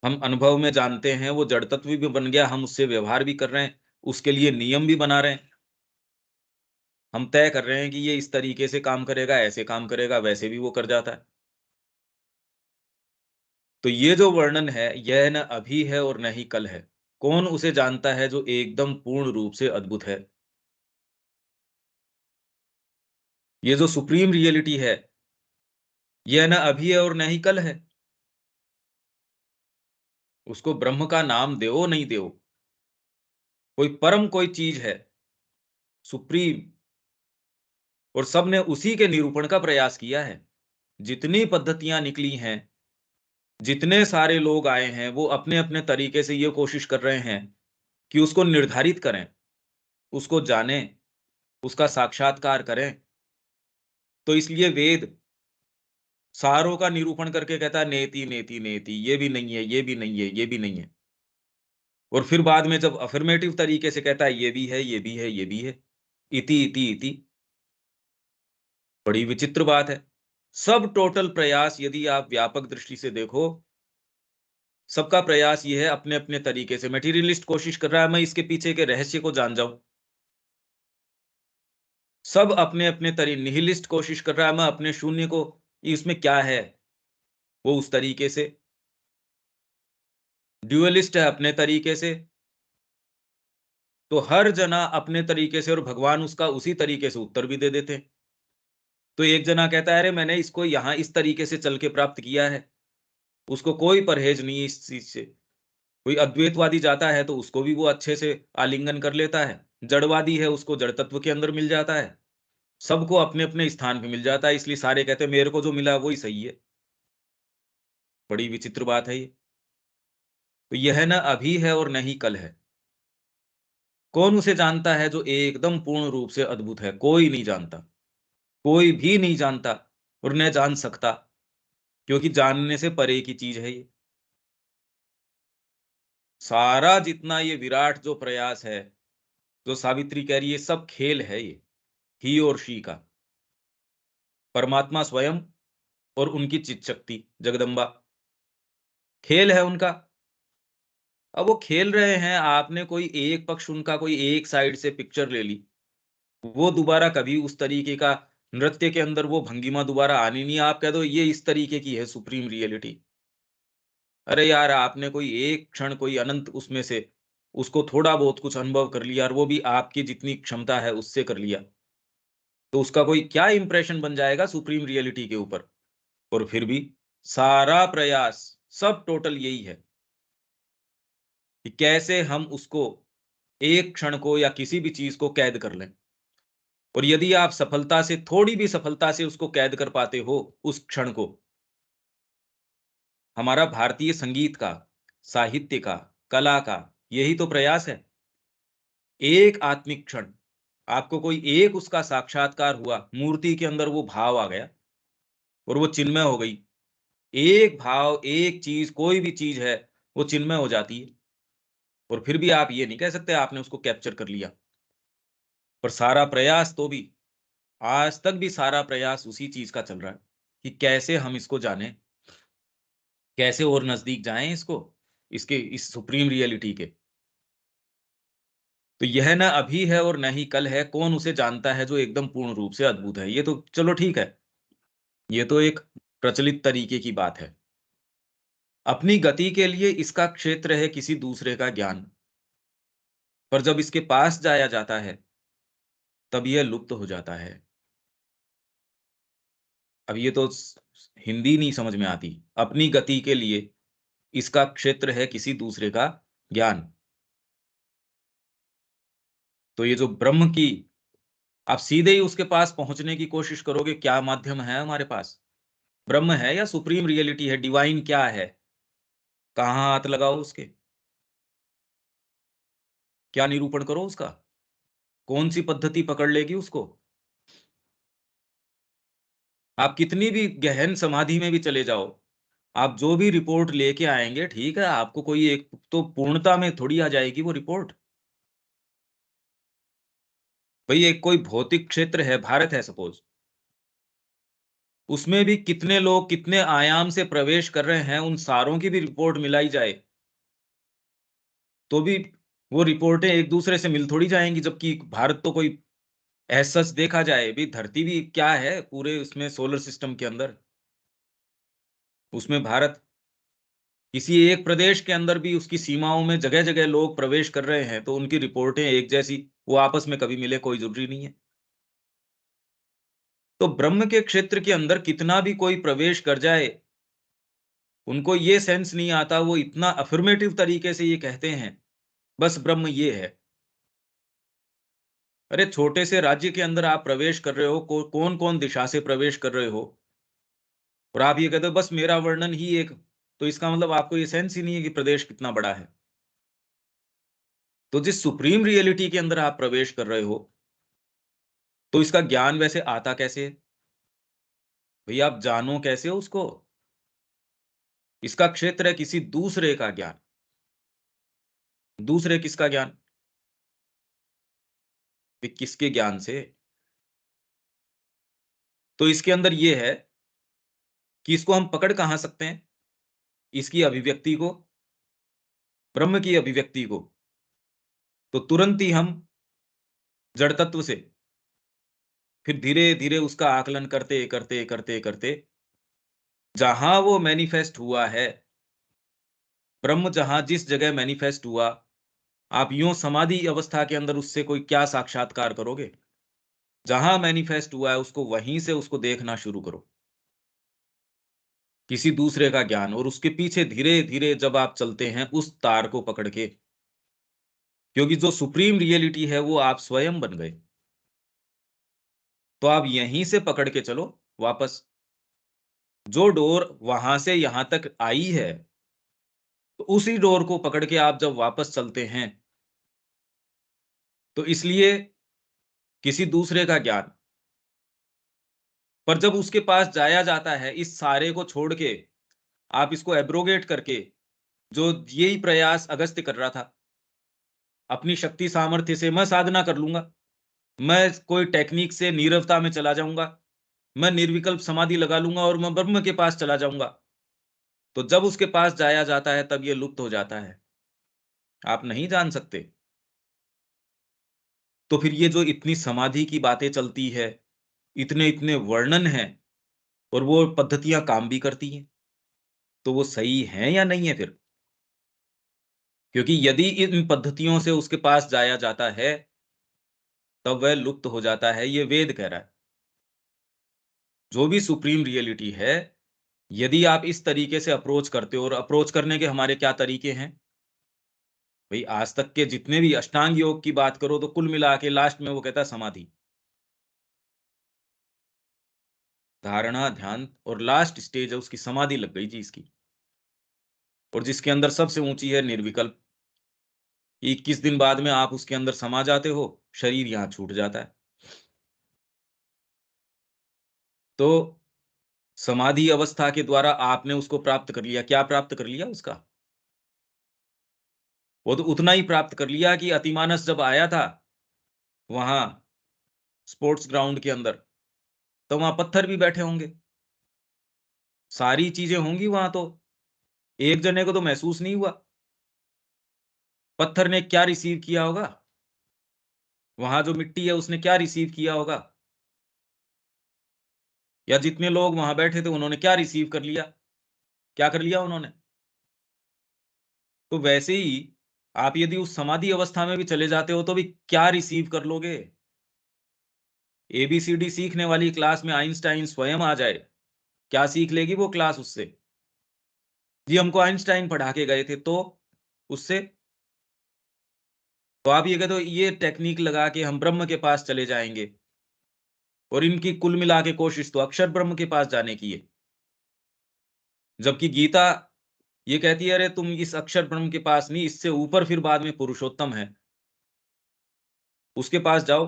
हम अनुभव में जानते हैं, वो जड़ तत्व भी बन गया, हम उससे व्यवहार भी कर रहे हैं, उसके लिए नियम भी बना रहे हैं। हम तय कर रहे हैं कि ये इस तरीके से काम करेगा, ऐसे काम करेगा, वैसे भी वो कर जाता है। तो ये जो वर्णन है, यह न अभी है और न ही कल है, कौन उसे जानता है जो एकदम पूर्ण रूप से अद्भुत है। ये जो सुप्रीम रियलिटी है, यह न अभी है और न ही कल है। उसको ब्रह्म का नाम दो नहीं दो, कोई परम कोई चीज है, सुप्रीम। और सबने उसी के निरूपण का प्रयास किया है। जितनी पद्धतियां निकली हैं, जितने सारे लोग आए हैं, वो अपने अपने तरीके से ये कोशिश कर रहे हैं कि उसको निर्धारित करें, उसको जानें, उसका साक्षात्कार करें। तो इसलिए वेद सारों का निरूपण करके कहता है नेति नेति नेति, ये भी नहीं है, ये भी नहीं है, ये भी नहीं है। और फिर बाद में जब अफर्मेटिव तरीके से कहता है ये भी है, ये भी है, ये भी है, इति इति इति। बड़ी विचित्र बात है। सब टोटल प्रयास यदि आप व्यापक दृष्टि से देखो, सबका प्रयास ये है अपने अपने तरीके से। मटेरियलिस्ट कोशिश कर रहा है मैं इसके पीछे के रहस्य को जान जाऊं, सब अपने अपने तरीके। निहिलिस्ट कोशिश कर रहा है मैं अपने शून्य को, इसमें क्या है, वो उस तरीके से। ड्यूअलिस्ट है अपने तरीके से। तो हर जना अपने तरीके से, और भगवान उसका उसी तरीके से उत्तर भी दे देते हैं। तो एक जना कहता है अरे मैंने इसको यहां इस तरीके से चल के प्राप्त किया है, उसको कोई परहेज नहीं है इस चीज से। कोई अद्वैतवादी जाता है तो उसको भी वो अच्छे से आलिंगन कर लेता है। जड़वादी है, उसको जड़ तत्व के अंदर मिल जाता है। सबको अपने अपने स्थान पे मिल जाता है, इसलिए सारे कहते हैं मेरे को जो मिला वही सही है। बड़ी विचित्र बात है ये। तो यह न अभी है और न ही कल है। कौन उसे जानता है जो एकदम पूर्ण रूप से अद्भुत है? कोई नहीं जानता, कोई भी नहीं जानता और न जान सकता, क्योंकि जानने से परे की चीज है ये। सारा जितना ये विराट जो प्रयास है, जो सावित्री कह रही है, सब खेल है ये, ही और शी का। परमात्मा स्वयं और उनकी चित शक्ति जगदम्बा, खेल है उनका। अब वो खेल रहे हैं, आपने कोई एक पक्ष उनका, कोई एक साइड से पिक्चर ले ली, वो दोबारा कभी उस तरीके का नृत्य के अंदर वो भंगिमा दोबारा आनी नहीं। आप कह दो ये इस तरीके की है सुप्रीम रियलिटी, अरे यार आपने कोई एक क्षण, कोई अनंत उसमें से उसको थोड़ा बहुत कुछ अनुभव कर लिया, और वो भी आपकी जितनी क्षमता है उससे कर लिया, तो उसका कोई क्या इंप्रेशन बन जाएगा सुप्रीम रियलिटी के ऊपर। और फिर भी सारा प्रयास, सब टोटल यही है कि कैसे हम उसको, एक क्षण को या किसी भी चीज को कैद कर लें। और यदि आप सफलता से, थोड़ी भी सफलता से उसको कैद कर पाते हो उस क्षण को, हमारा भारतीय संगीत का, साहित्य का, कला का यही तो प्रयास है। एक आत्मिक क्षण, आपको कोई एक उसका साक्षात्कार हुआ, मूर्ति के अंदर वो भाव आ गया और वो चिन्मय हो गई। एक भाव, एक चीज, कोई भी चीज है वो चिन्मय हो जाती है। और फिर भी आप ये नहीं कह सकते आपने उसको कैप्चर कर लिया। पर सारा प्रयास तो भी, आज तक भी सारा प्रयास उसी चीज का चल रहा है कि कैसे हम इसको जाने, कैसे और नजदीक जाएं इसको, इसके इस सुप्रीम रियलिटी के। तो यह न अभी है और न ही कल है, कौन उसे जानता है जो एकदम पूर्ण रूप से अद्भुत है। ये तो चलो ठीक है, ये तो एक प्रचलित तरीके की बात है। अपनी गति के लिए इसका क्षेत्र है किसी दूसरे का ज्ञान, पर जब इसके पास जाया जाता है तब यह लुप्त हो जाता है। अब ये तो हिंदी नहीं समझ में आती। अपनी गति के लिए इसका क्षेत्र है किसी दूसरे का ज्ञान। तो ये जो ब्रह्म की, आप सीधे ही उसके पास पहुंचने की कोशिश करोगे, क्या माध्यम है हमारे पास? ब्रह्म है या सुप्रीम रियलिटी है? डिवाइन क्या है? कहां हाथ लगाओ उसके, क्या निरूपण करो उसका, कौन सी पद्धति पकड़ लेगी उसको? आप कितनी भी गहन समाधि में भी चले जाओ, आप जो भी रिपोर्ट लेके आएंगे, ठीक है, आपको कोई एक तो पूर्णता में थोड़ी आ जाएगी वो रिपोर्ट। भाई एक कोई भौतिक क्षेत्र है, भारत है सपोज, उसमें भी कितने लोग कितने आयाम से प्रवेश कर रहे हैं, उन सारों की भी रिपोर्ट मिलाई जाए तो भी वो रिपोर्टें एक दूसरे से मिल थोड़ी जाएंगी। जबकि भारत तो कोई ऐसा सच देखा जाए भी, धरती भी क्या है पूरे उसमें सोलर सिस्टम के अंदर, उसमें भारत किसी एक प्रदेश के अंदर भी उसकी सीमाओं में जगह जगह लोग प्रवेश कर रहे हैं, तो उनकी रिपोर्टें एक जैसी, वो आपस में कभी मिले कोई जरूरी नहीं है। तो ब्रह्म के क्षेत्र के अंदर कितना भी कोई प्रवेश कर जाए, उनको ये सेंस नहीं आता, वो इतना अफर्मेटिव तरीके से ये कहते हैं बस ब्रह्म ये है। अरे छोटे से राज्य के अंदर आप प्रवेश कर रहे हो, कौन कौन दिशा से प्रवेश कर रहे हो, और आप ये कहते हो बस मेरा वर्णन ही एक, तो इसका मतलब आपको ये सेंस ही नहीं है कि प्रदेश कितना बड़ा है। तो जिस सुप्रीम रियलिटी के अंदर आप प्रवेश कर रहे हो, तो इसका ज्ञान वैसे आता कैसे है? भाई आप जानो कैसे हो उसको? इसका क्षेत्र है किसी दूसरे का ज्ञान। दूसरे किसका ज्ञान? किसके ज्ञान से? तो इसके अंदर ये है कि इसको हम पकड़ कहां सकते हैं? इसकी अभिव्यक्ति को, ब्रह्म की अभिव्यक्ति को, तो तुरंत ही हम जड़ तत्व से फिर धीरे धीरे उसका आकलन करते करते करते करते जहां वो मैनिफेस्ट हुआ है, ब्रह्म जहां जिस जगह मैनिफेस्ट हुआ, आप यूं समाधि अवस्था के अंदर उससे कोई क्या साक्षात्कार करोगे? जहां मैनिफेस्ट हुआ है उसको वहीं से उसको देखना शुरू करो, किसी दूसरे का ज्ञान, और उसके पीछे धीरे धीरे जब आप चलते हैं उस तार को पकड़ के, क्योंकि जो सुप्रीम रियलिटी है वो आप स्वयं बन गए, तो आप यहीं से पकड़ के चलो वापस। जो डोर वहां से यहां तक आई है, तो उसी डोर को पकड़ के आप जब वापस चलते हैं, तो इसलिए किसी दूसरे का ज्ञान, पर जब उसके पास जाया जाता है इस सारे को छोड़ के, आप इसको एब्रोगेट करके, जो यही प्रयास अगस्त्य कर रहा था, अपनी शक्ति सामर्थ्य से मैं साधना कर लूंगा, मैं कोई टेक्निक से नीरवता में चला जाऊंगा, मैं निर्विकल्प समाधि लगा लूंगा और मैं ब्रह्म के पास चला जाऊंगा, तो जब उसके पास जाया जाता है तब ये लुप्त हो जाता है, आप नहीं जान सकते। तो फिर ये जो इतनी समाधि की बातें चलती है, इतने इतने वर्णन हैं, और वो पद्धतियां काम भी करती हैं, तो वो सही है या नहीं है फिर? क्योंकि यदि इन पद्धतियों से उसके पास जाया जाता है तब वह लुप्त हो जाता है, ये वेद कह रहा है। जो भी सुप्रीम रियलिटी है, यदि आप इस तरीके से अप्रोच करते हो, और अप्रोच करने के हमारे क्या तरीके हैं भाई? आज तक के जितने भी अष्टांग योग की बात करो तो कुल मिला के लास्ट में वो कहता है समाधि, धारणा, ध्यान, और लास्ट स्टेज है उसकी समाधि लग गई जी इसकी, और जिसके अंदर सबसे ऊंची है निर्विकल्प। 21 दिन बाद में आप उसके अंदर समा जाते हो, शरीर यहां छूट जाता है। तो समाधि अवस्था के द्वारा आपने उसको प्राप्त कर लिया। क्या प्राप्त कर लिया उसका? वो तो उतना ही प्राप्त कर लिया कि अतिमानस जब आया था वहां स्पोर्ट्स ग्राउंड के अंदर, तो वहां पत्थर भी बैठे होंगे, सारी चीजें होंगी वहां, तो एक जने को तो महसूस नहीं हुआ। पत्थर ने क्या रिसीव किया होगा? वहां जो मिट्टी है उसने क्या रिसीव किया होगा? या जितने लोग वहां बैठे थे उन्होंने क्या रिसीव कर लिया? क्या कर लिया उन्होंने? तो वैसे ही आप यदि उस समाधि अवस्था में भी चले जाते हो तो भी क्या रिसीव कर लोगे? एबीसीडी सीखने वाली क्लास में आइंस्टाइन स्वयं आ जाए, क्या सीख लेगी वो क्लास उससे? जी हमको आइंस्टाइन पढ़ा के गए थे, तो उससे तो आप ये कहते हो ये टेक्निक लगा के हम ब्रह्म के पास चले जाएंगे, और इनकी कुल मिला के कोशिश तो अक्षर ब्रह्म के पास जाने की है। जबकि गीता ये कहती है अरे तुम इस अक्षर ब्रह्म के पास नहीं, इससे ऊपर फिर बाद में पुरुषोत्तम है, उसके पास जाओ।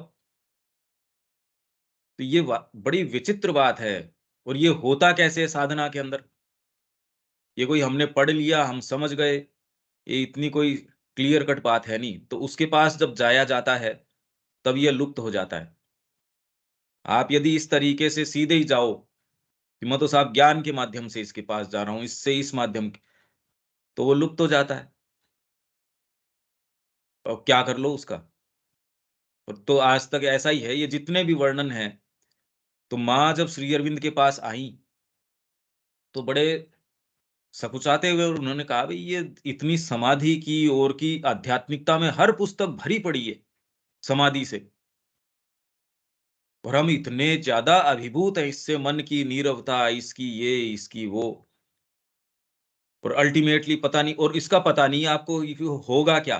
तो ये बड़ी विचित्र बात है। और ये होता कैसे है साधना के अंदर? ये कोई हमने पढ़ लिया हम समझ गए, ये इतनी कोई क्लियर कट बात है नहीं। तो उसके पास जब जाया जाता है तब ये लुप्त हो जाता है। आप यदि इस तरीके से सीधे ही जाओ कि मैं तो साहब ज्ञान के माध्यम से इसके पास जा रहा हूं, इससे इस माध्यम तो वो लुप्त हो जाता है, और क्या कर लो उसका। तो आज तक ऐसा ही है, ये जितने भी वर्णन हैं, तो माँ जब श्री अरविंद के पास आई तो बड़े सकुचाते हुए उन्होंने कहा भाई ये इतनी समाधि की और की आध्यात्मिकता में हर पुस्तक भरी पड़ी है समाधि से, और हम इतने ज्यादा अभिभूत हैं इससे, मन की नीरवता, इसकी ये इसकी वो, और अल्टीमेटली पता नहीं, और इसका पता नहीं आपको ये होगा क्या,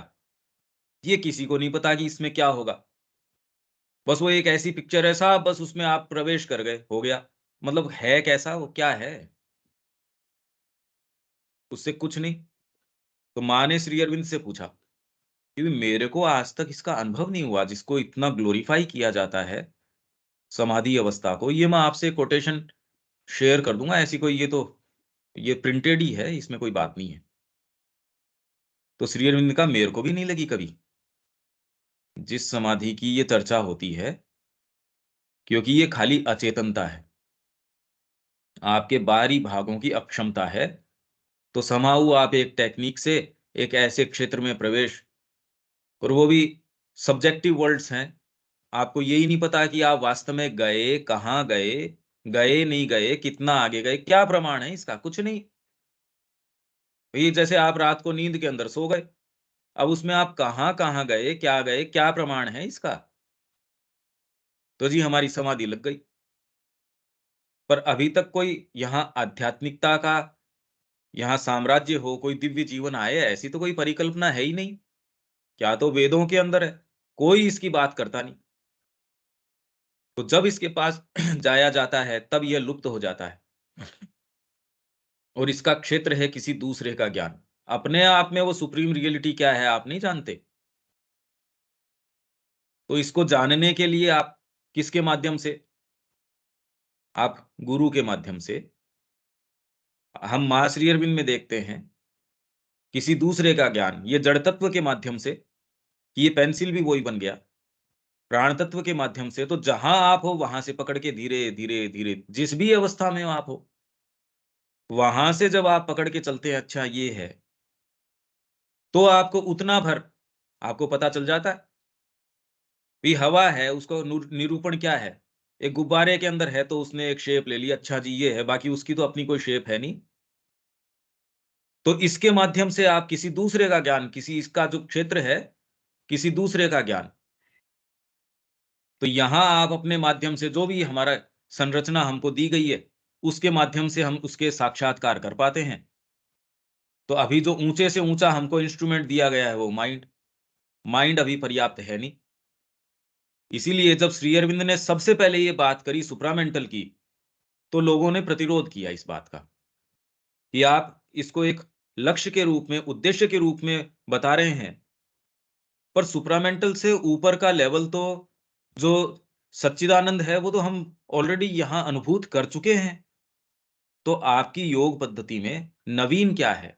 ये किसी को नहीं पता कि इसमें क्या होगा। बस वो एक ऐसी पिक्चर है साहब, बस उसमें आप प्रवेश कर गए, हो गया। मतलब है कैसा, वो क्या है, उससे कुछ नहीं। तो माँ ने श्री अरविंद से पूछा क्योंकि मेरे को आज तक इसका अनुभव नहीं हुआ, जिसको इतना ग्लोरीफाई किया जाता है समाधि अवस्था को। ये मैं आपसे कोटेशन शेयर कर दूंगा, ऐसी कोई ये प्रिंटेड ही है, इसमें कोई बात नहीं है। तो श्री अरविंद का मेरे को भी नहीं लगी कभी जिस समाधि की ये चर्चा होती है, क्योंकि ये खाली अचेतनता है, आपके बाहरी भागों की अक्षमता है। तो समाऊ आप एक टेक्निक से एक ऐसे क्षेत्र में प्रवेश, और वो भी सब्जेक्टिव वर्ड्स हैं, आपको यही नहीं पता कि आप वास्तव में गए कहाँ गए, गए नहीं गए, कितना आगे गए, क्या प्रमाण है इसका? कुछ नहीं। ये जैसे आप रात को नींद के अंदर सो गए, अब उसमें आप कहाँ कहाँ गए, क्या प्रमाण है इसका? तो जी हमारी समाधि लग गई। पर अभी तक कोई यहाँ आध्यात्मिकता का यहाँ साम्राज्य हो, कोई दिव्य जीवन आए, ऐसी तो कोई परिकल्पना है ही नहीं। क्या तो वेदों के अंदर है, कोई इसकी बात करता नहीं। तो जब इसके पास जाया जाता है तब यह लुप्त हो जाता है, और इसका क्षेत्र है किसी दूसरे का ज्ञान। अपने आप में वो सुप्रीम रियलिटी क्या है आप नहीं जानते। तो इसको जानने के लिए आप किसके माध्यम से? आप गुरु के माध्यम से। हम मां श्री अरविंद में देखते हैं किसी दूसरे का ज्ञान, ये जड़ तत्व के माध्यम से, कि ये पेंसिल भी वही बन गया, प्राण तत्व के माध्यम से। तो जहां आप हो वहां से पकड़ के धीरे धीरे धीरे, जिस भी अवस्था में आप हो, वहां से जब आप पकड़ के चलते हैं, अच्छा ये है, तो आपको उतना भर आपको पता चल जाता है। भी हवा है, उसको निरूपण क्या है? एक गुब्बारे के अंदर है तो उसने एक शेप ले ली, अच्छा जी ये है, बाकी उसकी तो अपनी कोई शेप है नहीं। तो इसके माध्यम से आप किसी दूसरे का ज्ञान, किसी इसका जो क्षेत्र है, किसी दूसरे का ज्ञान, तो यहां आप अपने माध्यम से जो भी हमारा संरचना हमको दी गई है, उसके माध्यम से हम उसके साक्षात्कार कर पाते हैं। तो अभी जो ऊंचे से ऊंचा हमको इंस्ट्रूमेंट दिया गया है वो माइंड, माइंड अभी पर्याप्त है नहीं। इसीलिए जब श्री अरविंद ने सबसे पहले ये बात करी सुप्रामेंटल की, तो लोगों ने प्रतिरोध किया इस बात का कि आप इसको एक लक्ष्य के रूप में, उद्देश्य के रूप में बता रहे हैं, पर सुप्रामेंटल से ऊपर का लेवल तो जो सच्चिदानंद है वो तो हम ऑलरेडी यहां अनुभूत कर चुके हैं। तो आपकी योग पद्धति में नवीन क्या है,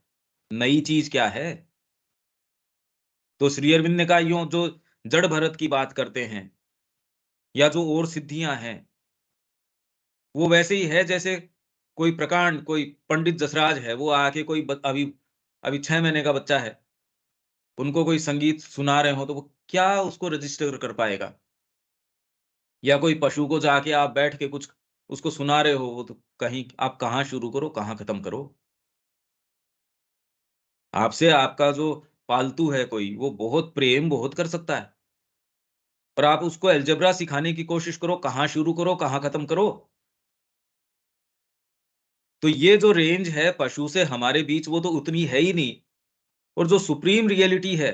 नई चीज क्या है? तो श्री अरविंद ने कहा यूं जो जड़ भरत की बात करते हैं, या जो और सिद्धियां हैं, वो वैसे ही है जैसे कोई प्रकांड, कोई पंडित जसराज है, वो आके कोई अभी अभी 6 महीने का बच्चा है, उनको कोई संगीत सुना रहे हो तो वो क्या उसको रजिस्टर कर पाएगा? या कोई पशु को जाके आप बैठ के कुछ उसको सुना रहे हो, वो तो कहीं आप कहाँ शुरू करो कहाँ खत्म करो। आपसे आपका जो पालतू है कोई, वो बहुत प्रेम बहुत कर सकता है, और आप उसको अलजेब्रा सिखाने की कोशिश करो, कहाँ शुरू करो कहाँ खत्म करो। तो ये जो रेंज है पशु से हमारे बीच, वो तो उतनी है ही नहीं। और जो सुप्रीम रियलिटी है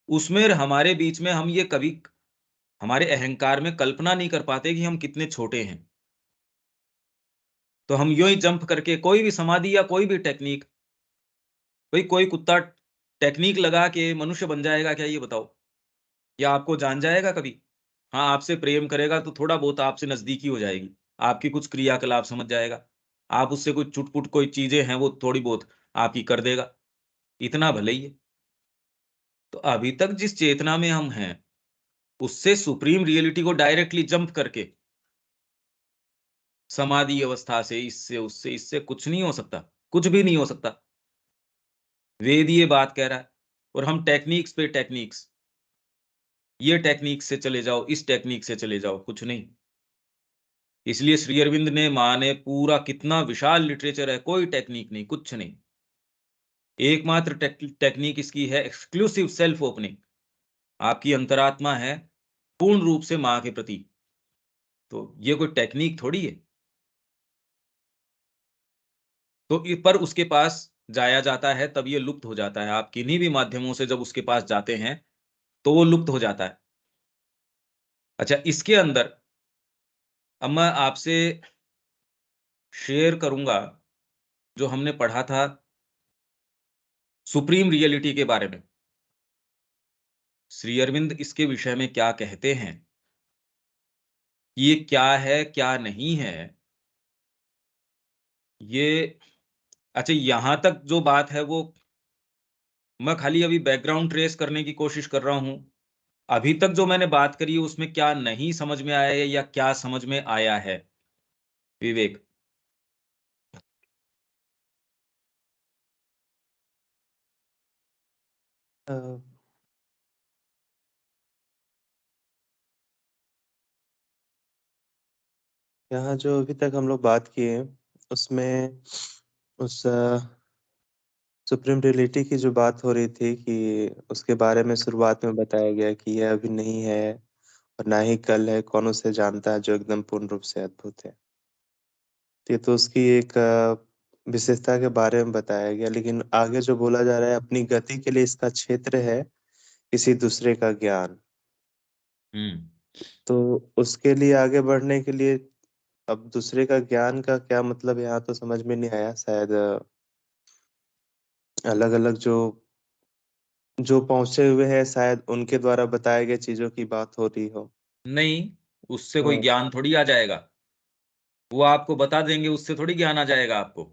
उसमें हमारे बीच में, हम ये कभी हमारे अहंकार में कल्पना नहीं कर पाते कि हम कितने छोटे हैं। तो हम यूं ही जंप करके कोई भी समाधि या कोई भी टेक्निक, भाई कोई कुत्ता टेक्निक लगा के मनुष्य बन जाएगा क्या, ये बताओ? या आपको जान जाएगा कभी? हाँ, आपसे प्रेम करेगा तो थोड़ा बहुत आपसे नजदीकी हो जाएगी, आपकी कुछ क्रियाकलाप समझ जाएगा, आप उससे कुछ चुटपुट कोई चीजें हैं वो थोड़ी बहुत आपकी कर देगा, इतना भले ही है। तो अभी तक जिस चेतना में हम हैं, उससे सुप्रीम रियलिटी को डायरेक्टली जंप करके समाधि अवस्था से, इससे उससे इससे कुछ नहीं हो सकता, कुछ भी नहीं हो सकता। वेद ये बात कह रहा है, और हम टेक्निक्स पे टेक्निक्स, ये टेक्निक से चले जाओ, इस टेक्निक से चले जाओ, कुछ नहीं। इसलिए श्री अरविंद ने, माँ ने पूरा, कितना विशाल लिटरेचर है, कोई टेक्निक नहीं, कुछ नहीं। एकमात्र टेक्निक इसकी है एक्सक्लूसिव सेल्फ ओपनिंग। आपकी अंतरात्मा है पूर्ण रूप से माँ के प्रति, तो ये कोई टेक्निक थोड़ी है। तो पर उसके पास जाया जाता है तब ये लुप्त हो जाता है। आप किन्हीं भी माध्यमों से जब उसके पास जाते हैं तो वो लुप्त हो जाता है। अच्छा, इसके अंदर अब मैं आपसे शेयर करूंगा जो हमने पढ़ा था सुप्रीम रियलिटी के बारे में। श्री अरविंद इसके विषय में क्या कहते हैं, ये क्या है क्या नहीं है, ये अच्छा, यहां तक जो बात है वो मैं खाली अभी बैकग्राउंड ट्रेस करने की कोशिश कर रहा हूं। अभी तक जो मैंने बात करी है उसमें क्या नहीं समझ में आया है या क्या समझ में आया है विवेक? अ, यहाँ जो अभी तक हम लोग बात किए उसमें उस सुप्रीम रियलिटी की जो बात हो रही थी कि उसके बारे में शुरुआत में बताया गया कि यह अभी नहीं है और ना ही कल है, कौन उसे जानता है, जो एकदम पूर्ण रूप से अद्भुत है। ये तो उसकी एक विशेषता के बारे में बताया गया, लेकिन आगे जो बोला जा रहा है, अपनी गति के लिए इसका क्षेत्र है किसी दूसरे का ज्ञान। तो उसके लिए आगे बढ़ने के लिए अब दूसरे का ज्ञान का क्या मतलब, यहाँ तो समझ में नहीं आया। शायद अलग अलग जो जो पहुंचे हुए हैं, शायद उनके द्वारा बताए गए चीजों की बात हो रही हो। नहीं, उससे कोई हाँ, ज्ञान थोड़ी आ जाएगा। वो आपको बता देंगे, उससे थोड़ी ज्ञान आ जाएगा आपको।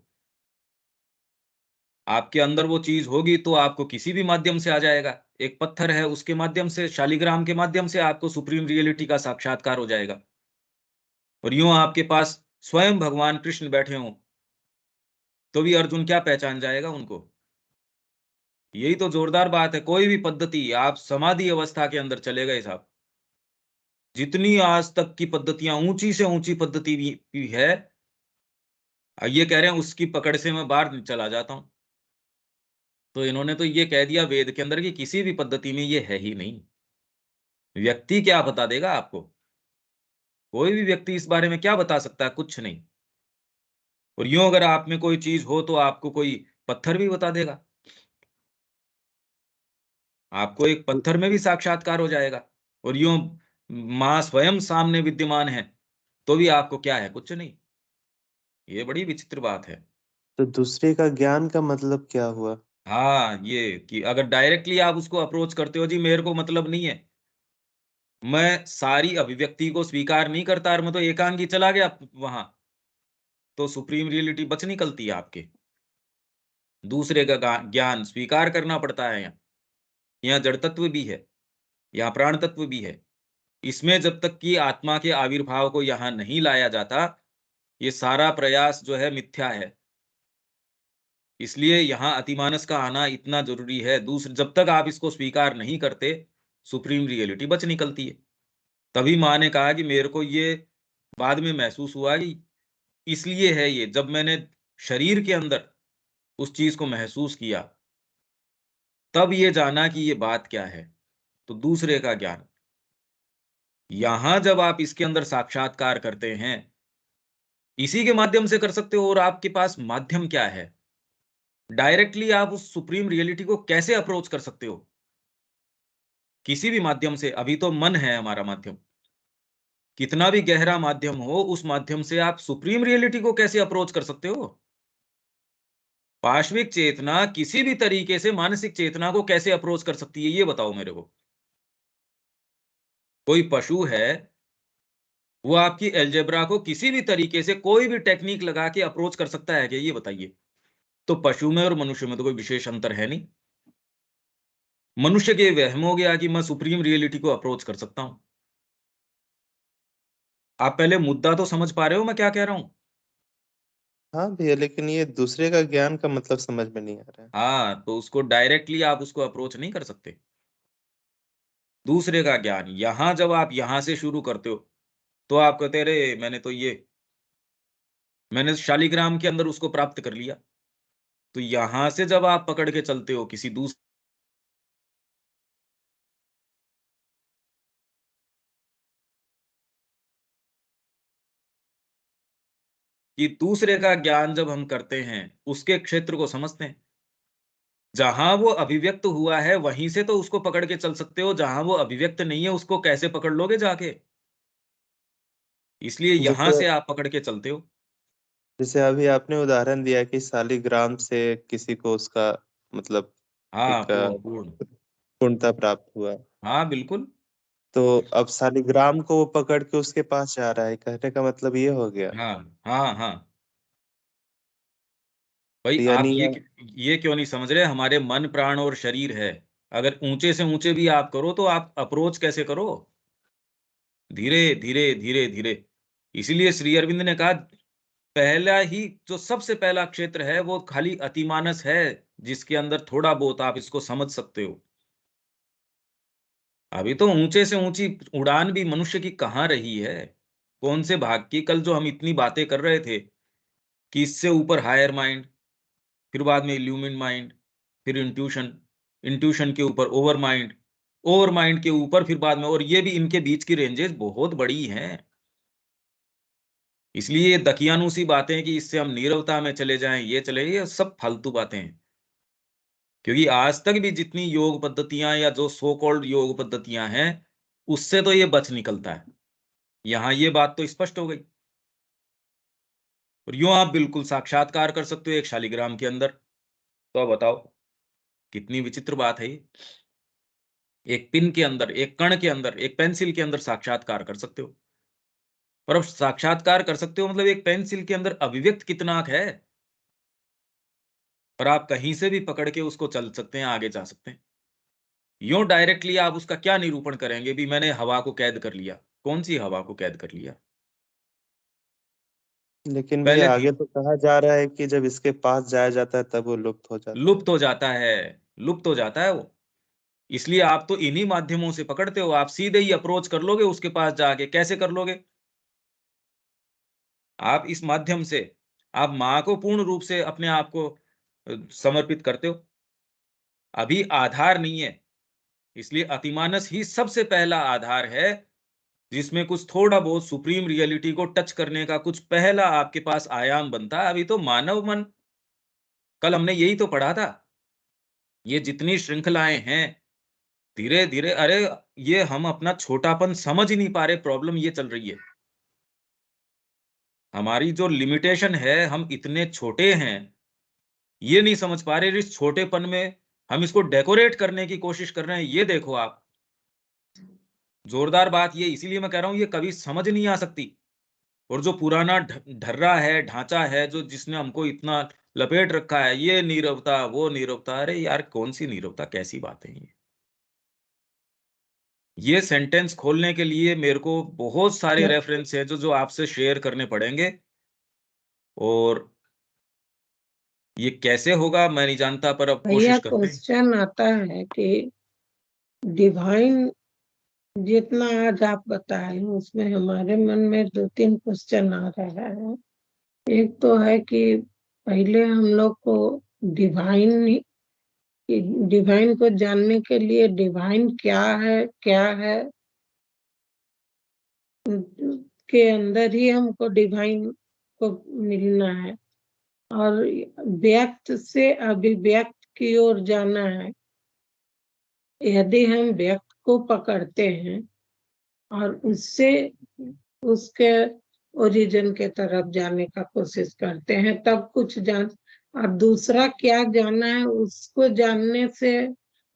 आपके अंदर वो चीज होगी तो आपको किसी भी माध्यम से आ जाएगा। एक पत्थर है, उसके माध्यम से, शालिग्राम के माध्यम से आपको सुप्रीम रियलिटी का साक्षात्कार हो जाएगा। और यूं आपके पास स्वयं भगवान कृष्ण बैठे हों तो भी अर्जुन क्या पहचान जाएगा उनको? यही तो जोरदार बात है। कोई भी पद्धति, आप समाधि अवस्था के अंदर चले गए साहब, जितनी आज तक की पद्धतियां ऊंची से ऊंची पद्धति भी है, ये कह रहे हैं उसकी पकड़ से मैं बाहर चला जाता हूं। तो इन्होंने तो ये कह दिया वेद के अंदर कि किसी भी पद्धति में ये है ही नहीं। व्यक्ति क्या बता देगा आपको? कोई भी व्यक्ति इस बारे में क्या बता सकता है? कुछ नहीं। और यूं अगर आप में कोई चीज हो तो आपको कोई पत्थर भी बता देगा। आपको एक पत्थर में भी साक्षात्कार हो जाएगा। और यूं मां स्वयं सामने विद्यमान है तो भी आपको क्या है? कुछ नहीं। ये बड़ी विचित्र बात है। तो दूसरे का ज्ञान का मतलब क्या हुआ? हाँ, ये कि अगर डायरेक्टली आप उसको अप्रोच करते हो, जी मेरे को मतलब नहीं है, मैं सारी अभिव्यक्ति को स्वीकार नहीं करता और मैं तो एकांगी चला गया वहां, तो सुप्रीम रियलिटी बच निकलती है आपके। दूसरे का ज्ञान स्वीकार करना पड़ता है। यहाँ जड़ तत्व भी है, यहाँ प्राण तत्व भी है। इसमें जब तक कि आत्मा के आविर्भाव को यहाँ नहीं लाया जाता, ये सारा प्रयास जो है मिथ्या है। इसलिए यहाँ अतिमानस का आना इतना जरूरी है। दूसरे, जब तक आप इसको स्वीकार नहीं करते, सुप्रीम रियलिटी बच निकलती है। तभी माँ ने कहा कि मेरे को ये बाद में महसूस हुआ कि इसलिए है ये, जब मैंने शरीर के अंदर उस चीज को महसूस किया, तब ये जाना कि ये बात क्या है। तो दूसरे का ज्ञान, यहां जब आप इसके अंदर साक्षात्कार करते हैं, इसी के माध्यम से कर सकते हो। और आपके पास माध्यम क्या है? डायरेक्टली आप उस सुप्रीम रियलिटी को कैसे अप्रोच कर सकते हो? किसी भी माध्यम से। अभी तो मन है हमारा माध्यम। कितना भी गहरा माध्यम हो, उस माध्यम से आप सुप्रीम रियलिटी को कैसे अप्रोच कर सकते हो? पाश्विक चेतना किसी भी तरीके से मानसिक चेतना को कैसे अप्रोच कर सकती है, ये बताओ मेरे को। कोई पशु है, वो आपकी एल्जेब्रा को किसी भी तरीके से कोई भी टेक्निक लगा के अप्रोच कर सकता है क्या? ये बताइए। तो पशु में और मनुष्य में तो कोई विशेष अंतर है नहीं। मनुष्य के वहम हो गया कि मैं सुप्रीम रियलिटी को अप्रोच कर सकता हूं। आप पहले मुद्दा तो समझ पा रहे हो मैं क्या कह रहा हूं? हाँ भैया, लेकिन ये दूसरे का ज्ञान का मतलब समझ में नहीं आ रहा है। हाँ, तो उसको डायरेक्टली आप उसको अप्रोच नहीं कर सकते। दूसरे का ज्ञान, यहां जब आप यहां से शुरू करते हो तो आप कहते अरे मैंने शालिग्राम के अंदर उसको प्राप्त कर लिया। तो यहां से जब आप पकड़ के चलते हो किसी दूसरे, कि दूसरे का ज्ञान जब हम करते हैं, उसके क्षेत्र को समझते हैं। जहां वो अभिव्यक्त हुआ है वहीं से तो उसको पकड़ के चल सकते हो, जहां वो अभिव्यक्त नहीं है उसको कैसे पकड़ लोगे जाके? इसलिए यहां जैसे से आप पकड़ के चलते हो। जैसे अभी आपने उदाहरण दिया कि शालिग्राम से किसी को उसका मतलब हाँ, एक पूर्ण पूर्ण। पूर्णता प्राप्त हुआ। हाँ, बिल्कुल। तो अब शालिग्राम को वो पकड़ के उसके पास जा रहा है, कहने का मतलब ये हो गया। हाँ, हाँ, हाँ। भाई आप यानी ये क्यों नहीं समझ रहे, हमारे मन प्राण और शरीर है, अगर ऊंचे से ऊंचे भी आप करो तो आप अप्रोच कैसे करो, धीरे धीरे धीरे धीरे। इसीलिए श्री अरविंद ने कहा पहला ही जो सबसे पहला क्षेत्र है वो खाली अतिमानस है, जिसके अंदर थोड़ा बहुत आप इसको समझ सकते हो। अभी तो ऊंचे से ऊंची उड़ान भी मनुष्य की कहाँ रही है, कौन से भाग की। कल जो हम इतनी बातें कर रहे थे कि इससे ऊपर हायर माइंड, फिर बाद में इल्यूमिन माइंड, फिर इंट्यूशन, इंट्यूशन के ऊपर ओवर माइंड, ओवर माइंड के ऊपर फिर बाद में, और ये भी इनके बीच की रेंजेस बहुत बड़ी हैं। इसलिए ये दकियानूसी बातें कि इससे हम नीरवता में चले जाएं, ये चले, ये सब फालतू बातें हैं। क्योंकि आज तक भी जितनी योग पद्धतियां या जो सो कॉल्ड योग पद्धतियां हैं, उससे तो ये बच निकलता है। यहां ये बात तो स्पष्ट हो गई। और यूं आप बिल्कुल साक्षात्कार कर सकते हो एक शालिग्राम के अंदर। तो अब बताओ कितनी विचित्र बात है ये। एक पिन के अंदर, एक कण के अंदर, एक पेंसिल के अंदर साक्षात्कार कर सकते हो। और अब साक्षात्कार कर सकते हो मतलब एक पेंसिल के अंदर अभिव्यक्त कितना है, और आप कहीं से भी पकड़ के उसको चल सकते हैं, आगे जा सकते हैं। यूं डायरेक्टली आप उसका क्या निरूपण करेंगे भी मैंने हवा को कैद कर लिया, कौन सी हवा को कैद कर लिया। लेकिन पहले भैया आगे तो कहा जा रहा है कि जब इसके पास जाया जाता है तब वो लुप्त हो जाता है। लुप्त हो जाता है, लुप्त हो जाता है वो। इसलिए आप तो इन्हीं माध्यमों से पकड़ते हो, आप सीधे ही अप्रोच कर लोगे उसके पास जाके, कैसे कर लोगे। आप इस माध्यम से आप मां को पूर्ण रूप से अपने आप को समर्पित करते हो। अभी आधार नहीं है, इसलिए अतिमानस ही सबसे पहला आधार है, जिसमें कुछ थोड़ा बहुत सुप्रीम रियलिटी को टच करने का कुछ पहला आपके पास आयाम बनता है। अभी तो मानव मन, कल हमने यही तो पढ़ा था, ये जितनी श्रृंखलाएं हैं धीरे धीरे, अरे ये हम अपना छोटापन समझ ही नहीं पा रहे, प्रॉब्लम ये चल रही है। हमारी जो लिमिटेशन है, हम इतने छोटे हैं, ये नहीं समझ पा रहे, इस छोटेपन में हम इसको डेकोरेट करने की कोशिश कर रहे हैं। ये देखो आप, जोरदार बात ये, इसीलिए मैं कह रहा हूं ये कभी समझ नहीं आ सकती। और जो पुराना ढर्रा है, ढांचा है, जो जिसने हमको इतना लपेट रखा है, ये नीरवता वो नीरवता, अरे यार कौन सी नीरवता, कैसी बात है ये सेंटेंस खोलने के लिए मेरे को बहुत सारे रेफरेंस है जो आपसे शेयर करने पड़ेंगे। और ये कैसे होगा मैं नहीं जानता, पर अब भैया कोशिश करते हैं। क्वेश्चन आता है कि डिवाइन जितना आज आप बताए उसमें हमारे मन में 2-3 क्वेश्चन आ रहा है। एक तो है कि पहले हम लोग को डिवाइन डिवाइन को जानने के लिए डिवाइन क्या है के अंदर ही हमको डिवाइन को मिलना है, और व्यक्त से अभिव्यक्त की ओर जाना है। यदि हम व्यक्त को पकड़ते हैं और उससे उसके ओरिजिन के तरफ जाने का कोशिश करते हैं, तब कुछ जान, और दूसरा क्या जाना है उसको जानने से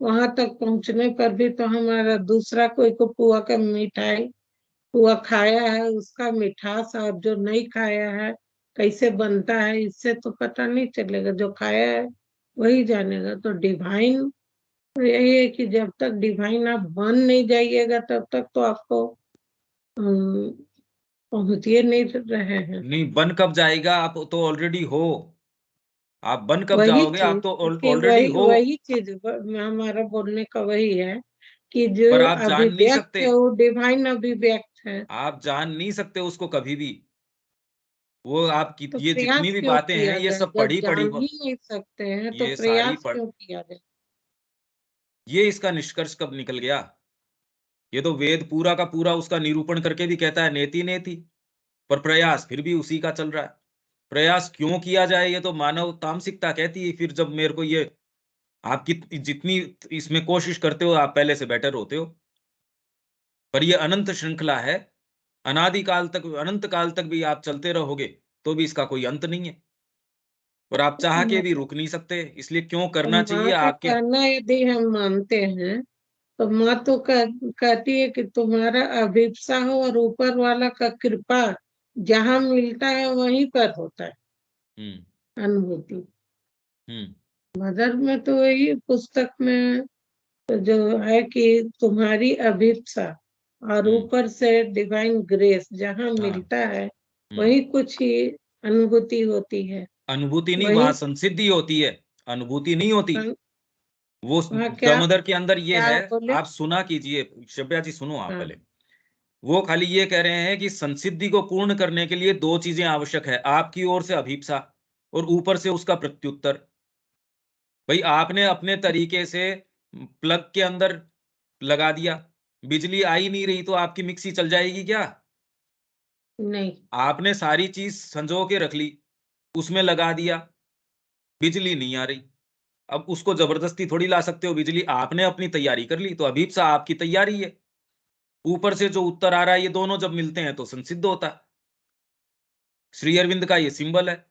वहां तक पहुंचने पर भी तो हमारा दूसरा कोई को पुआ का मिठाई, पुआ खाया है उसका मिठास, और जो नहीं खाया है कैसे बनता है इससे तो पता नहीं चलेगा। जो खाया है वही जानेगा। तो डिवाइन तो यही है कि जब तक डिवाइन आप बन नहीं जाइएगा तब तक तो आपको पहुंचिए नहीं रहे हैं। नहीं, बन कब जाएगा, आप तो ऑलरेडी हो। आप बन कब वही जाओगे, आप चीज तो कि ऑलरेडी हो। वही चीज हमारा बोलने का वही है कि जो पर आप जान नहीं अभिव्यक्त सकते, है वो डिवाइन अभिव्यक्त है। आप जान नहीं सकते उसको कभी भी। वो आपकी तो ये जितनी प्रयास भी क्यों बातें हैं किया ये जाए, सब जब पढ़ी पढ़ी जान ही नहीं सकते हैं तो ये सारी प्रयास पढ़, क्यों किया जाए। ये इसका निष्कर्ष कब निकल गया। ये तो वेद पूरा का पूरा उसका निरूपण करके भी कहता है नेति नेति, पर प्रयास फिर भी उसी का चल रहा है। प्रयास क्यों किया जाए, ये तो मानव तामसिकता कहती है। फिर जब मेरे को ये, आपकी जितनी इसमें कोशिश करते हो आप पहले से बेटर होते हो, पर ये अनंत श्रृंखला है, अनादिकाल तक, अनंत काल तक भी आप चलते रहोगे तो भी इसका कोई अंत नहीं है। और आप चाह के भी रुक नहीं सकते, इसलिए क्यों तो करना माँ चाहिए का आपके। कहना यदि हम मानते हैं तो माँ तो कहती है कि तुम्हारा अभिप्सा हो और ऊपर वाला का कृपा जहाँ मिलता है वहीं पर होता है हम्म। अनुभूति। मदर में तो वही पुस्तक में जो है कि तुम्हारी अभिप्सा और ऊपर से डिवाइन ग्रेस जहाँ मिलता है वही कुछ ही अनुभूति होती है। अनुभूति नहीं, वही वहां संसिद्धि होती है, अनुभूति नहीं होती। वो वहाँ क्या दामोदर के अंदर ये क्या है, बोले? आप सुना कीजिए शब्या जी, सुनो आप हाँ, पहले। वो खाली ये कह रहे हैं कि संसिद्धि को पूर्ण करने के लिए दो चीजें आवश्यक है, आपकी ओर से अभीप्सा और ऊपर से उसका प्रत्युत्तर। भाई आपने अपने तरीके से प्लग के अंदर लगा दिया, बिजली आई नहीं रही तो आपकी मिक्सी चल जाएगी क्या? नहीं, आपने सारी चीज संजो के रख ली, उसमें लगा दिया, बिजली नहीं आ रही। अब उसको जबरदस्ती थोड़ी ला सकते हो बिजली, आपने अपनी तैयारी कर ली तो अभीप्सा आपकी तैयारी है। ऊपर से जो उत्तर आ रहा है, ये दोनों जब मिलते हैं तो संसिद्ध होता है। श्री अरविंद का ये सिंबल है,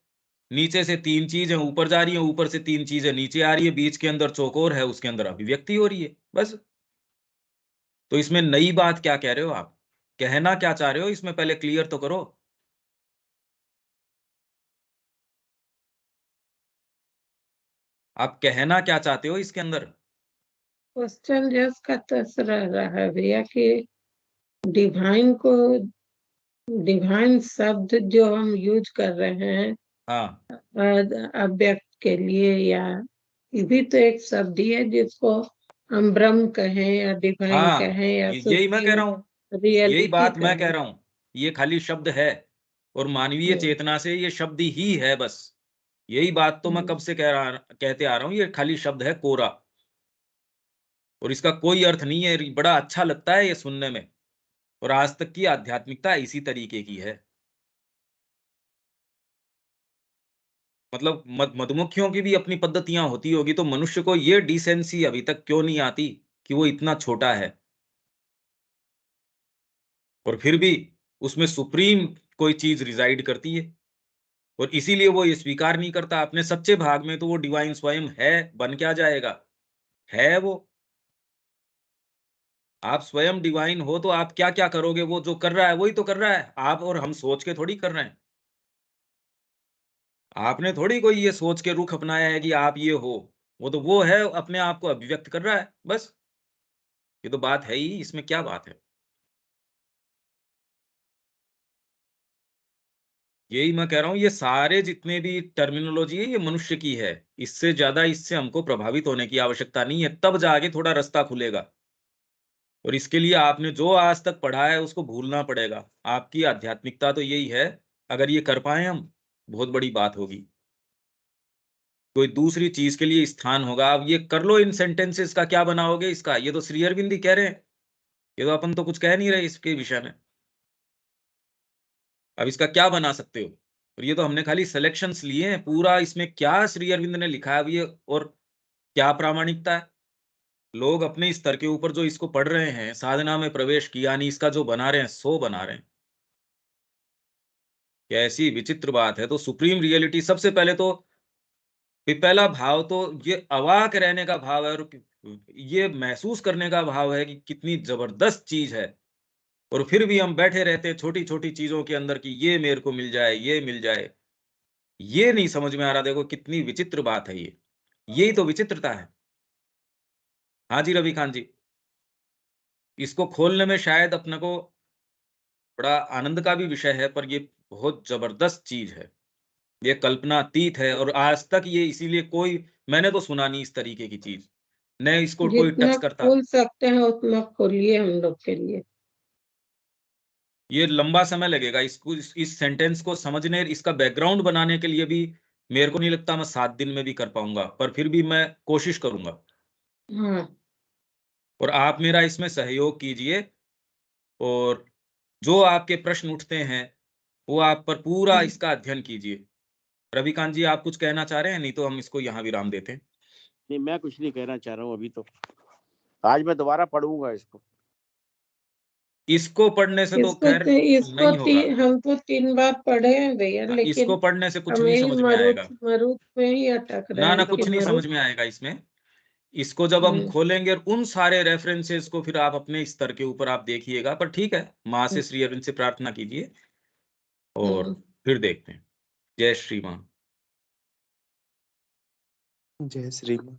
नीचे से तीन चीजें ऊपर जा रही है, ऊपर से तीन चीजें नीचे आ रही है, बीच के अंदर चौकोर है, उसके अंदर अभिव्यक्ति हो रही है, बस। तो इसमें नई बात क्या कह रहे हो आप, कहना क्या चाह रहे हो, इसमें पहले क्लियर तो करो। आप कहना क्या चाहते हो इसके अंदर? क्वेश्चन जिसका तो रहा है भैया कि डिवाइन को, डिवाइन शब्द जो हम यूज कर रहे हैं हाँ अव्यक्त के लिए, या ये भी तो एक शब्द ही है जिसको हम ब्रह्म कहें या डिवाइन हाँ, कहें या यही मैं कह सुप्रीम रहा हूं, यही रियलिटी बात मैं कह कहें। रहा हूं। ये खाली शब्द है और मानवीय चेतना से ये शब्द ही है, बस। यही बात तो मैं कब से कहते आ रहा हूं, ये खाली शब्द है कोरा, और इसका कोई अर्थ नहीं है। बड़ा अच्छा लगता है ये सुनने में, और आज तक की आध्यात्मिकता इसी तरीके की है। मतलब मधुमक्खियों की भी अपनी पद्धतियां होती होगी, तो मनुष्य को ये डिसेंसी अभी तक क्यों नहीं आती कि वो इतना छोटा है और फिर भी उसमें सुप्रीम कोई चीज रिजाइड करती है, और इसीलिए वो ये स्वीकार नहीं करता। अपने सच्चे भाग में तो वो डिवाइन स्वयं है, बन क्या जाएगा, है वो। आप स्वयं डिवाइन हो तो आप क्या क्या करोगे, वो जो कर रहा है वही तो कर रहा है, आप और हम सोच के थोड़ी कर रहे हैं। आपने थोड़ी कोई ये सोच के रुख अपनाया है कि आप ये हो, वो तो वो है, अपने आप को अभिव्यक्त कर रहा है, बस। ये तो बात है ही, इसमें क्या बात है। यही मैं कह रहा हूं, ये सारे जितने भी टर्मिनोलॉजी है ये मनुष्य की है, इससे ज्यादा इससे हमको प्रभावित होने की आवश्यकता नहीं है, तब जाके थोड़ा रास्ता खुलेगा। और इसके लिए आपने जो आज तक पढ़ा है उसको भूलना पड़ेगा। आपकी आध्यात्मिकता तो यही है, अगर ये कर पाए हम, बहुत बड़ी बात होगी। कोई दूसरी चीज के लिए स्थान होगा। अब ये कर लो, इन सेंटेंसेस का क्या बनाओगे इसका, ये तो श्री अरविंद ही कह रहे हैं, ये तो अपन तो कुछ कह नहीं रहे इसके विषय में। अब इसका क्या बना सकते हो? और ये तो हमने खाली सिलेक्शंस लिए हैं, पूरा इसमें क्या श्री अरविंद ने लिखा है अब ये, और क्या प्रामाणिकता है। लोग अपने स्तर के ऊपर जो इसको पढ़ रहे हैं, साधना में प्रवेश किया नहीं, इसका जो बना रहे हैं सो बना रहे हैं। कैसी विचित्र बात है। तो सुप्रीम रियलिटी सबसे पहले तो, पहला भाव तो ये अवाक रहने का भाव है, और ये महसूस करने का भाव है कि कितनी जबरदस्त चीज है। और फिर भी हम बैठे रहते हैं छोटी छोटी चीजों के अंदर कि ये मेरे को मिल जाए, ये मिल जाए। ये नहीं समझ में आ रहा, देखो कितनी विचित्र बात है ये, यही तो विचित्रता है। हाँ जी रवि खान जी, इसको खोलने में शायद अपने को बड़ा आनंद का भी विषय है, पर ये बहुत जबरदस्त चीज है, ये कल्पनातीत है। और आज तक ये इसीलिए कोई, मैंने तो सुना नहीं इस तरीके की चीज, न इसको कोई जितना टच करता। खोल सकते हैं उतना खोलिए हम लोग के लिए। ये लंबा समय लगेगा इसको, इस सेंटेंस को समझने, इसका बैकग्राउंड बनाने के लिए भी मेरे को नहीं लगता मैं 7 दिन में भी कर पाऊंगा, पर फिर भी मैं कोशिश करूंगा। हाँ, और आप मेरा इसमें सहयोग कीजिए, और जो आपके प्रश्न उठते हैं वो आप पर पूरा इसका अध्ययन कीजिए। रविकांत जी, आप कुछ कहना चाह रहे हैं? नहीं तो हम इसको यहाँ विराम देते हैं। नहीं, मैं कुछ नहीं कहना चाह रहा हूँ अभी तो। आज मैं दोबारा पढ़ूंगा इसको। इसको पढ़ने से तो खैर नहीं होगा। हम तो 3 बार पढ़े हैं भैया, लेकिन इसको पढ़ने से कुछ हम नहीं यही समझ में मरुत आएगा। मरुत में ही अटक रहे ना ना, हैं कि कुछ नहीं समझ मरुत। में आएगा इसमें। इसको जब हम हम्म, खोलेंगे और उन सारे रेफरेंसेस को फिर आप अपने स्तर के ऊपर आप देखिएगा, पर ठीक है, माँ से, श्री अरविंद से प्रार्थना कीजिए और हम्म। फिर देखते हैं। जय श्री राम। जय श्री माँ।